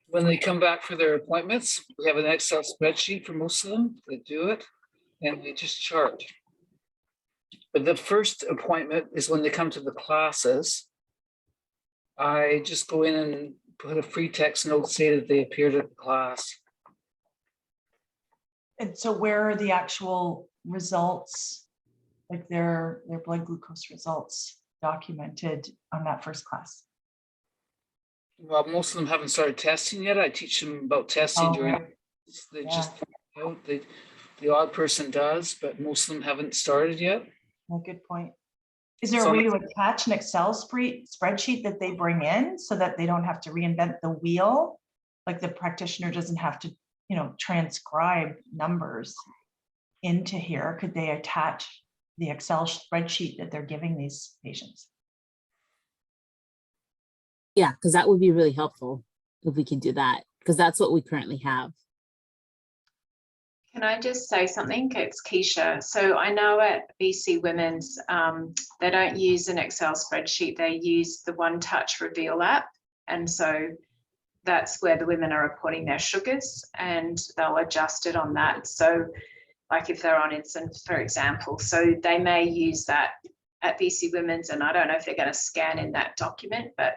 When they come back for their appointments, we have an Excel spreadsheet for most of them that do it, and we just chart. But the first appointment is when they come to the classes. I just go in and put a free text note, say that they appeared at the class. And so where are the actual results, like their blood glucose results documented on that first class? Well, most of them haven't started testing yet. I teach them about testing during. right. They Yeah. just find out, the odd person does, but most of them haven't started yet. Oh, good point. Is there a way to attach an Excel spreadsheet that they bring in so that they don't have to reinvent the wheel? Like the practitioner doesn't have to, you know, transcribe numbers into here. Could they attach the Excel spreadsheet that they're giving these patients? Yeah, because that would be really helpful if we can do that, because that's what we currently have. Can I just say something? It's Keisha. So I know at BC Women's, they don't use an Excel spreadsheet. They use the One Touch Reveal app. And so that's where the women are reporting their sugars and they'll adjust it on that. So like if they're on insulin, for example, so they may use that at BC Women's, and I don't know if they're going to scan in that document, but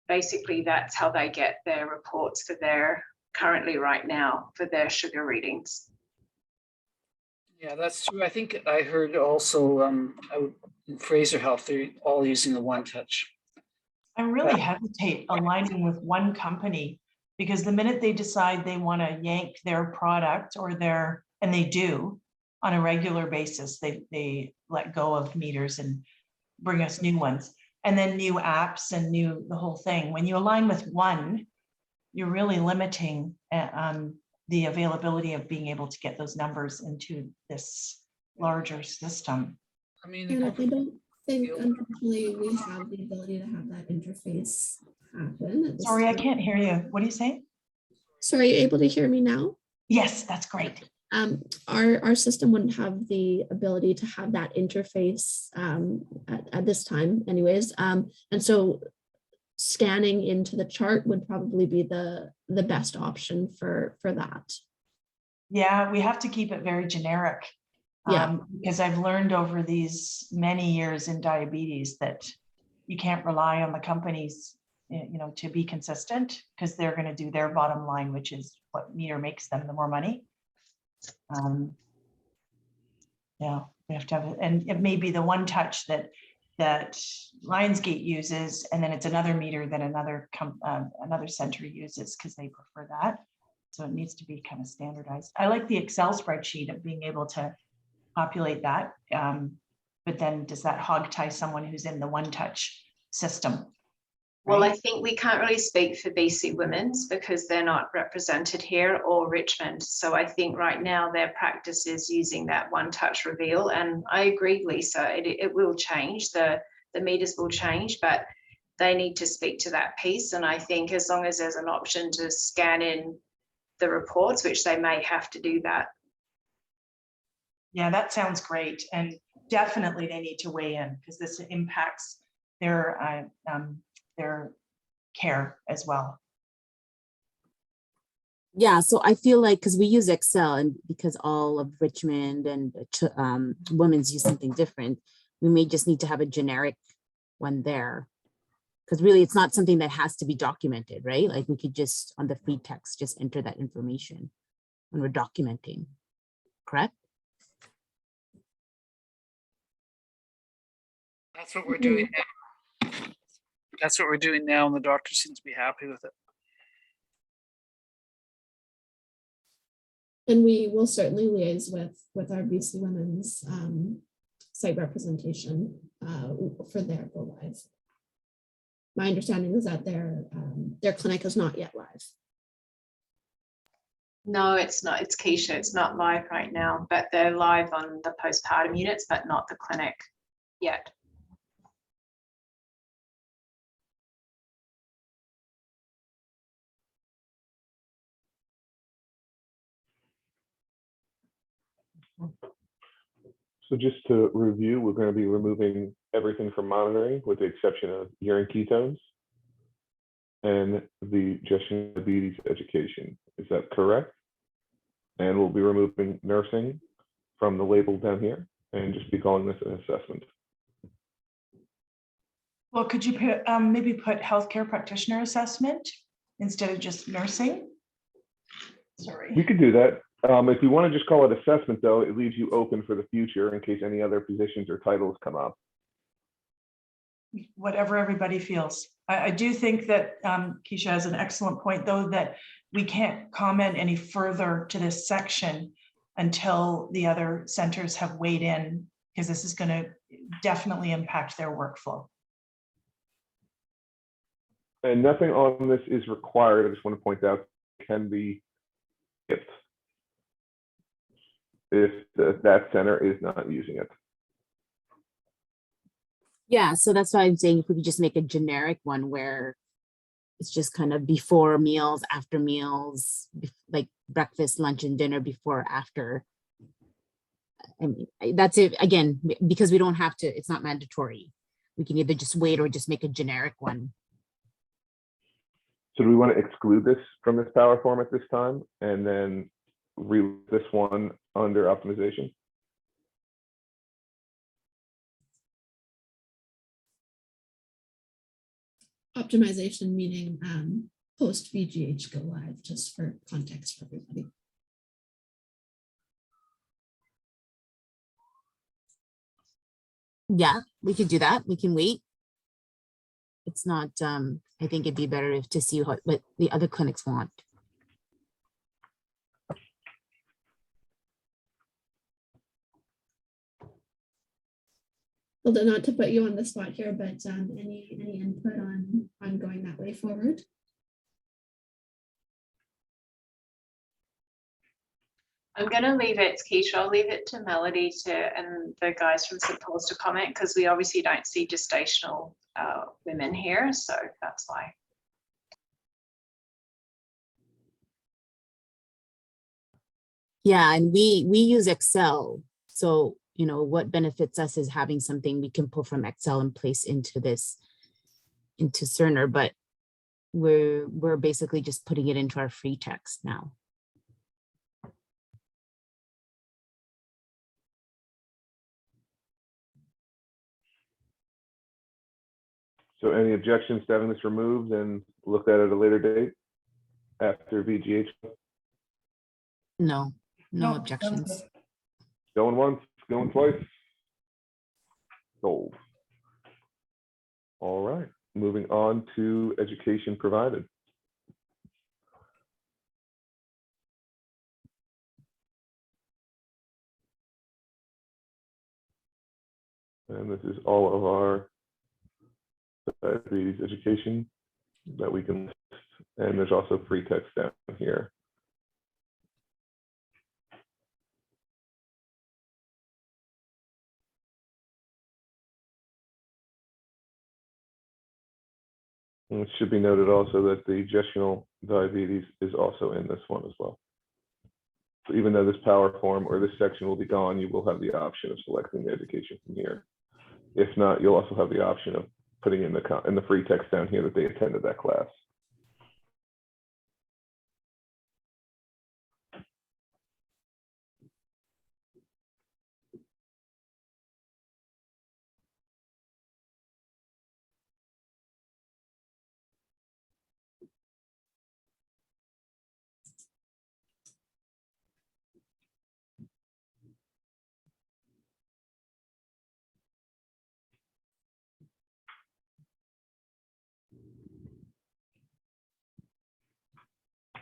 basically that's how they get their reports for their currently right now for their sugar readings. Yeah, that's true. I think I heard also in Fraser Health, they're all using the One Touch. I really hesitate aligning with one company because the minute they decide they want to yank their product or and they do on a regular basis, they let go of meters and bring us new ones, and then new apps and the whole thing. When you align with one, you're really limiting the availability of being able to get those numbers into this larger system. I mean, And I don't think, Yeah. unfortunately, we have the ability to have that interface happen at this Sorry, I time. can't hear you. What are you saying? So are you able to hear me now? Yes, that's great. Our system wouldn't have the ability to have that interface at this time anyways. And so scanning into the chart would probably be the best option for that. Yeah, we have to keep it very generic. Yeah. Because I've learned over these many years in diabetes that you can't rely on the companies, to be consistent, because they're going to do their bottom line, which is what meter makes them the more money. Yeah, we have to have it, and it may be the one touch that Lionsgate uses, and then it's another meter that another center uses because they prefer that. So it needs to be kind of standardized. I like the Excel spreadsheet of being able to populate that. But then does that hog tie someone who's in the one touch system? Well, right? I think we can't really speak for BC Women's because they're not represented here, or Richmond. So I think right now their practice is using that one touch reveal. And I agree, Lisa, it will change, the meters will change, but they need to speak to that piece. And I think as long as there's an option to scan in the reports, which they may have to do that. Yeah, that sounds great. And definitely they need to weigh in because this impacts their care as well. Yeah, so I feel like because we use Excel and because all of Richmond and women's use something different, we may just need to have a generic one there. Because really it's not something that has to be documented, right? Like we could just on the free text, just enter that information when we're documenting, correct? That's what we're doing now. That's what we're doing now, and the doctor seems to be happy with it. And we will certainly liaise with our BC Women's site representation for their go live. My understanding is that their clinic is not yet live. No, it's not. It's Keisha. It's not live right now, but they're live on the postpartum units, but not the clinic yet. So just to review, we're going to be removing everything from monitoring with the exception of urine ketones and the gestation diabetes education. Is that correct? And we'll be removing nursing from the label down here and just be calling this an assessment. Well, could you put, maybe put healthcare practitioner assessment instead of just nursing? Sorry. We could do that. If you want to just call it assessment, though, it leaves you open for the future in case any other positions or titles come up. Whatever everybody feels. I do think that Keisha has an excellent point, though, that we can't comment any further to this section until the other centers have weighed in, because this is going to definitely impact their workflow. And nothing on this is required. I just want to point out it can be skipped if that center is not using it. Yeah, so that's why I'm saying if we could just make a generic one where it's just kind of before meals, after meals, like breakfast, lunch, and dinner, before, after. I mean, that's it. Again, because we don't have to, it's not mandatory. We can either just wait or just make a generic one. So do we want to exclude this from this PowerForm at this time and then read this one under optimization? Optimization meaning post VGH go live, just for context for everybody. Yeah, we could do that. We can wait. It's not, I think it'd be better if to see what the other clinics want. Well, not to put you on the spot here, but any input on going that way forward? I'm going to leave it, Keisha, I'll leave it to Melody and the guys from St. Paul's to comment, because we obviously don't see gestational women here, so that's why. Yeah, and we use Excel. So, you know, what benefits us is having something we can pull from Excel and place into Cerner, but we're basically just putting it into our free text now. So any objections to having this removed and looked at a later date after VGH? No No, objections. sounds good. Going once, going twice. Sold. All right, moving on to education provided. And this is all of our diabetes education that we can list. And there's also free text down here. And it should be noted also that the gestational diabetes is also in this one as well. So even though this PowerForm or this section will be gone, you will have the option of selecting the education from here. If not, you'll also have the option of putting in the free text down here that they attended that class.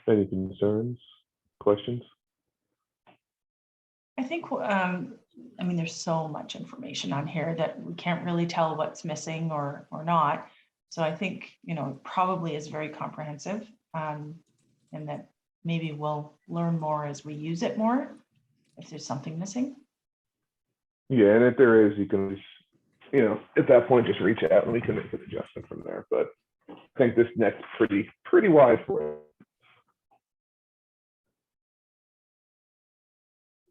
Any concerns, questions? I think, I mean, there's so much information on here that we can't really tell what's missing or not. So I think, you know, it probably is very comprehensive, and that maybe we'll learn more as we use it more, if there's something missing. Yeah, and if there is, you can, you know, at that point, just reach out and we can make an adjustment from there. But I think this next pretty wide for it.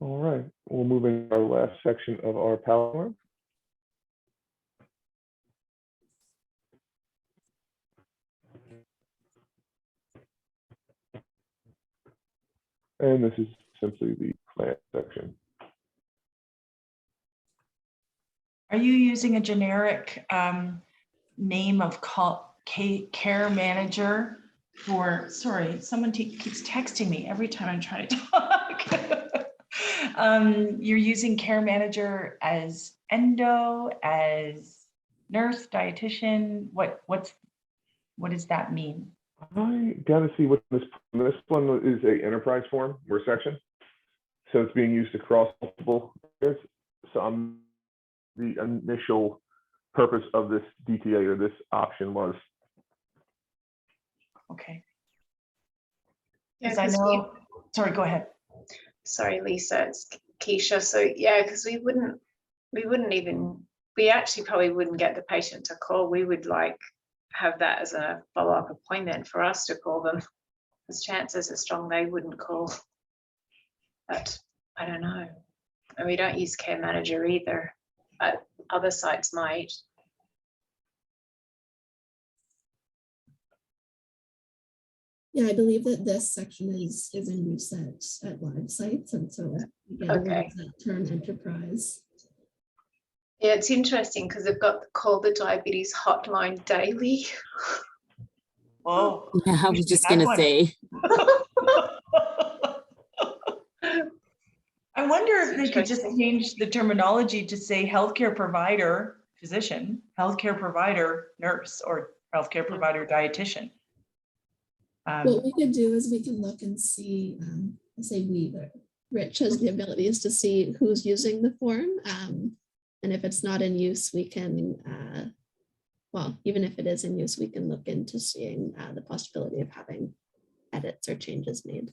All right, we'll move into our last section of our PowerForm. And this is simply the plan section. Are you using a generic name of care manager for, sorry, someone keeps texting me every time I'm trying to talk. You're using care manager as endo, as nurse, dietitian, what does that mean? I gotta see what this one is a enterprise form or section. So it's being used across multiple areas. So the initial purpose of this DTA or this option was. Okay. Yeah, Because I know, sorry, go ahead. Sorry, Lisa, it's Keisha. So yeah, because we actually probably wouldn't get the patient to call. We would like have that as a follow-up appointment for us to call them. Because chances are strong they wouldn't call. But I don't know. And we don't use care manager either. Other sites might. Yeah, I believe that this section is in use at live sites, and so again, Okay. that term enterprise. Yeah, it's interesting because they've got call the diabetes hotline daily. Oh, Yeah, I was just gonna say. I wonder if they could just Interesting. change the terminology to say healthcare provider, physician, healthcare provider, nurse, or healthcare provider, dietitian. What we could do is we can look and see, Rich has the abilities to see who's using the form. And if it's not in use, we can, well, even if it is in use, we can look into seeing the possibility of having edits or changes made.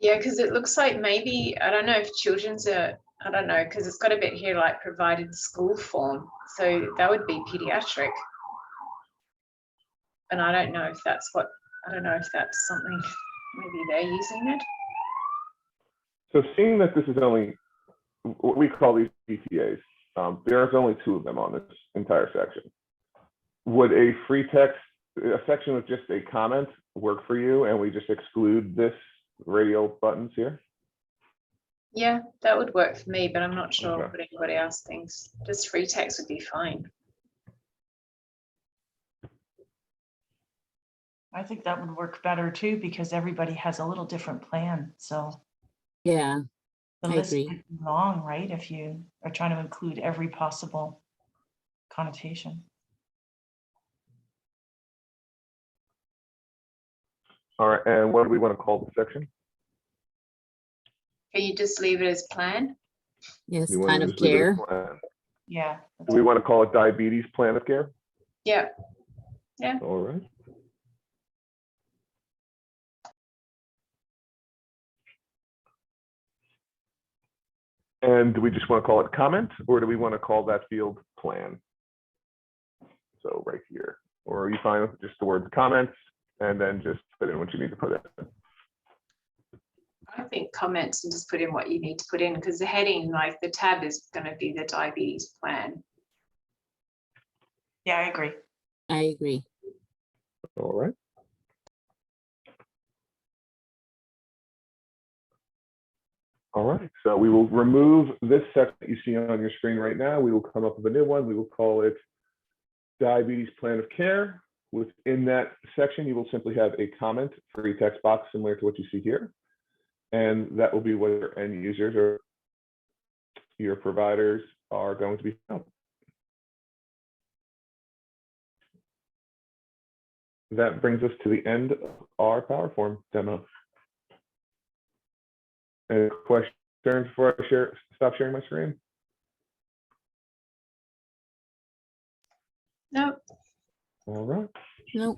Yeah, because it looks like maybe, I don't know if children's are, I don't know, because it's got a bit here like provided school form. So that would be pediatric. And I don't know if that's what, I don't know if that's something, maybe they're using it. So seeing that this is only what we call these PTAs, there's only 2 of them on this entire section. Would a free text, a section with just a comment work for you, and we just exclude this radial buttons here? Yeah, that would work for me, but I'm not sure Okay. what anybody else thinks. Just free text would be fine. I think that would work better too, because everybody has a little different plan. So Yeah, the I list agree. might be long, right? If you are trying to include every possible connotation. All right, and what do we want to call the section? Can you just leave it as plan? Yes, Do we want plan to of just leave it as care. plan? Yeah. Do we want to call it diabetes plan of care? Yeah. All right. And do we just want to call it comment, or do we want to call that field plan? So right here, or are you fine with just the words comments and then just put in what you need to put in? I think comments and just put in what you need to put in, because the heading, like the tab, is going to be the diabetes plan. Yeah, I agree. I agree. All right. All right, so we will remove this section that you see on your screen right now. We will come up with a new one. We will call it diabetes plan of care. Within that section, you will simply have a comment free text box similar to what you see here. And that will be what your end users or your providers are going to be found. That brings us to the end of our PowerForm demo. Any questions before I stop sharing my screen? No. All right. Nope.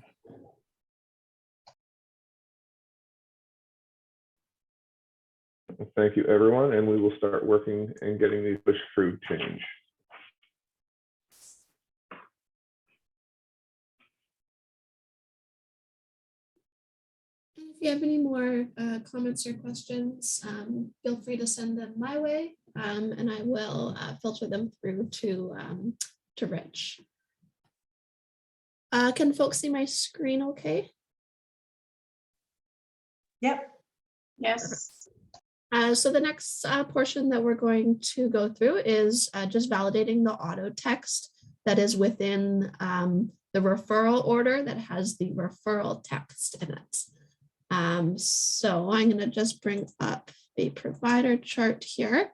Well, thank you, everyone, and we will start working and getting these pushed through change. If you have any more comments or questions, feel free to send them my way, and I will filter them through to Rich. Can folks see my screen okay? Yep. Yes. So the next portion that we're going to go through is just validating the auto text that is within the referral order that has the referral text in it. So I'm going to just bring up a provider chart here.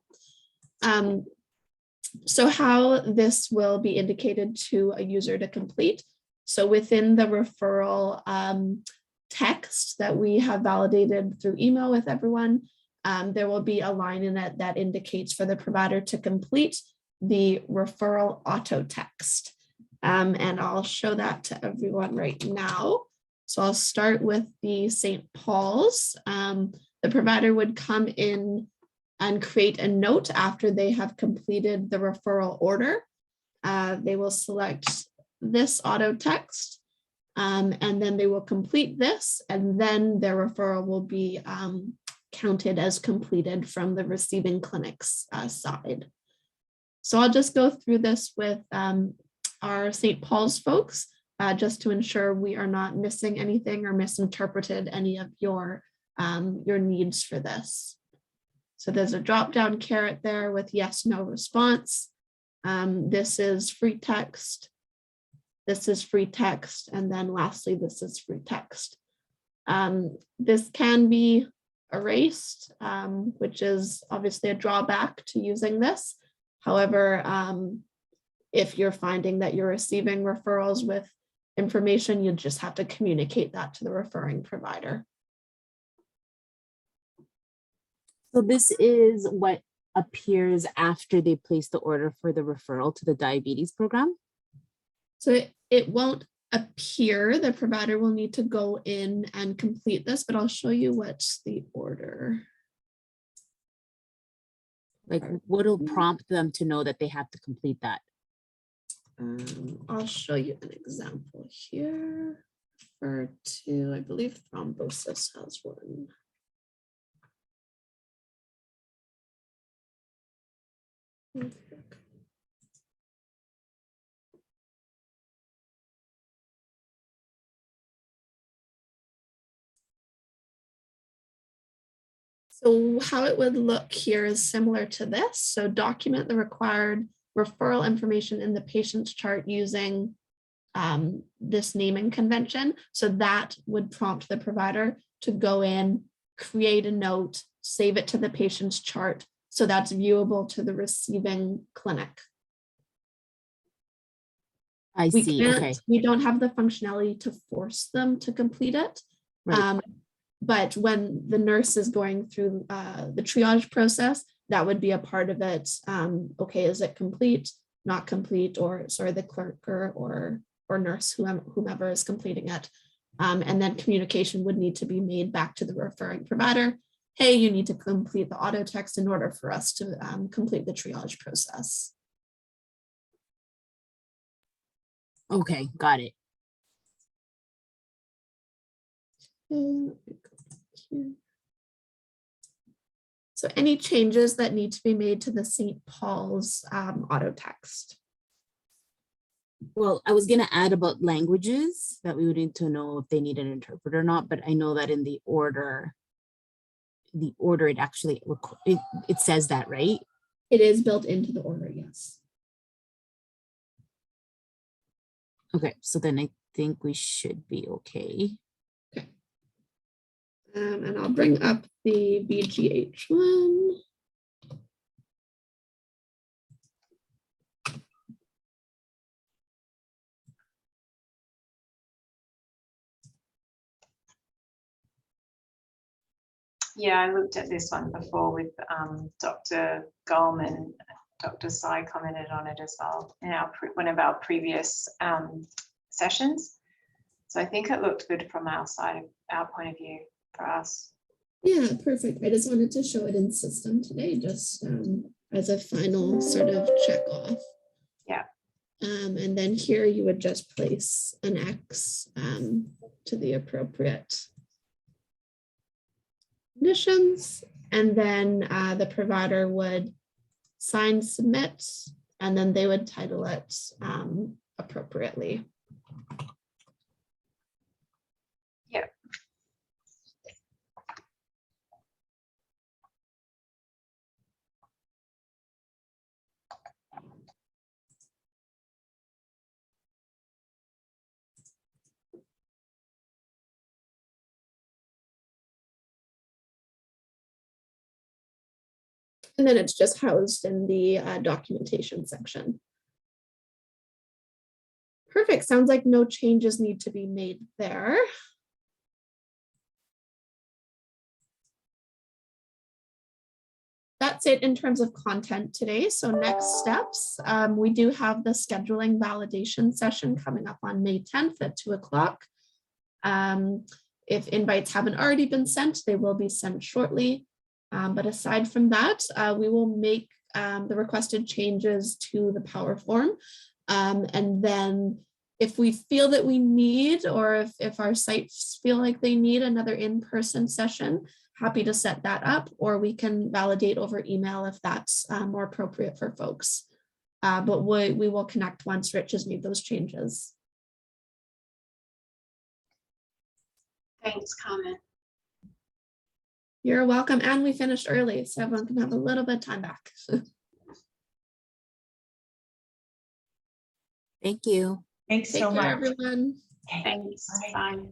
So how this will be indicated to a user to complete. So within the referral text that we have validated through email with everyone, there will be a line in it that indicates for the provider to complete the referral auto text. And I'll show that to everyone right now. So I'll start with the St. Paul's. The provider would come in and create a note after they have completed the referral order. They will select this auto text, and then they will complete this, and then their referral will be counted as completed from the receiving clinic's side. So I'll just go through this with our St. Paul's folks, just to ensure we are not missing anything or misinterpreted any of your needs for this. So there's a drop-down caret there with yes, no response. This is free text. This is free text. And then lastly, this is free text. This can be erased, which is obviously a drawback to using this. However, if you're finding that you're receiving referrals with information, you just have to communicate that to the referring provider. So this is what appears after they place the order for the referral to the diabetes program? So it won't appear, the provider will need to go in and complete this, but I'll show you what's the order. Like, what'll prompt them to know that they have to complete that? I'll show you an example here. Refer to, I believe thrombosis has one. So how it would look here is similar to this. So document the required referral information in the patient's chart using this naming convention. So that would prompt the provider to go in, create a note, save it to the patient's chart. So that's viewable to the receiving clinic. I see, okay. We don't have the functionality to force them to complete it. Right. But when the nurse is going through the triage process, that would be a part of it. Okay, is it complete, not complete, or sorry, the clerk or nurse, whomever is completing it. And then communication would need to be made back to the referring provider. Hey, you need to complete the auto text in order for us to complete the triage process. Okay, got it. So any changes that need to be made to the St. Paul's auto text? Well, I was gonna add about languages that we would need to know if they need an interpreter or not, but I know that in the order it actually, it says that, right? It is built into the order, yes. Okay, so then I think we should be okay. Okay. And I'll bring up the VGH one. Yeah, I looked at this one before with Dr. Goldman. Dr. Sai commented on it as well in one of our previous sessions. So I think it looked good from our side, our point of view for us. Yeah, perfect. I just wanted to show it in system today, just as a final sort of check off. Yeah. And then here you would just place an X to the appropriate conditions, and then the provider would sign submit, and then they would title it appropriately. Yeah. And then it's just housed in the documentation section. Perfect. Sounds like no changes need to be made there. That's it in terms of content today. So next steps, we do have the scheduling validation session coming up on May 10th at 2 o'clock. If invites haven't already been sent, they will be sent shortly. But aside from that, we will make the requested changes to the PowerForm. And then if we feel that we need, or if our sites feel like they need another in-person session, happy to set that up, or we can validate over email if that's more appropriate for folks. But we will connect once Rich has made those changes. Thanks, Carmen. You're welcome. And we finished early, so everyone can have a little bit of time back. Thank you. Thanks Take so care, much. everyone. Okay. Thanks. Bye. Bye.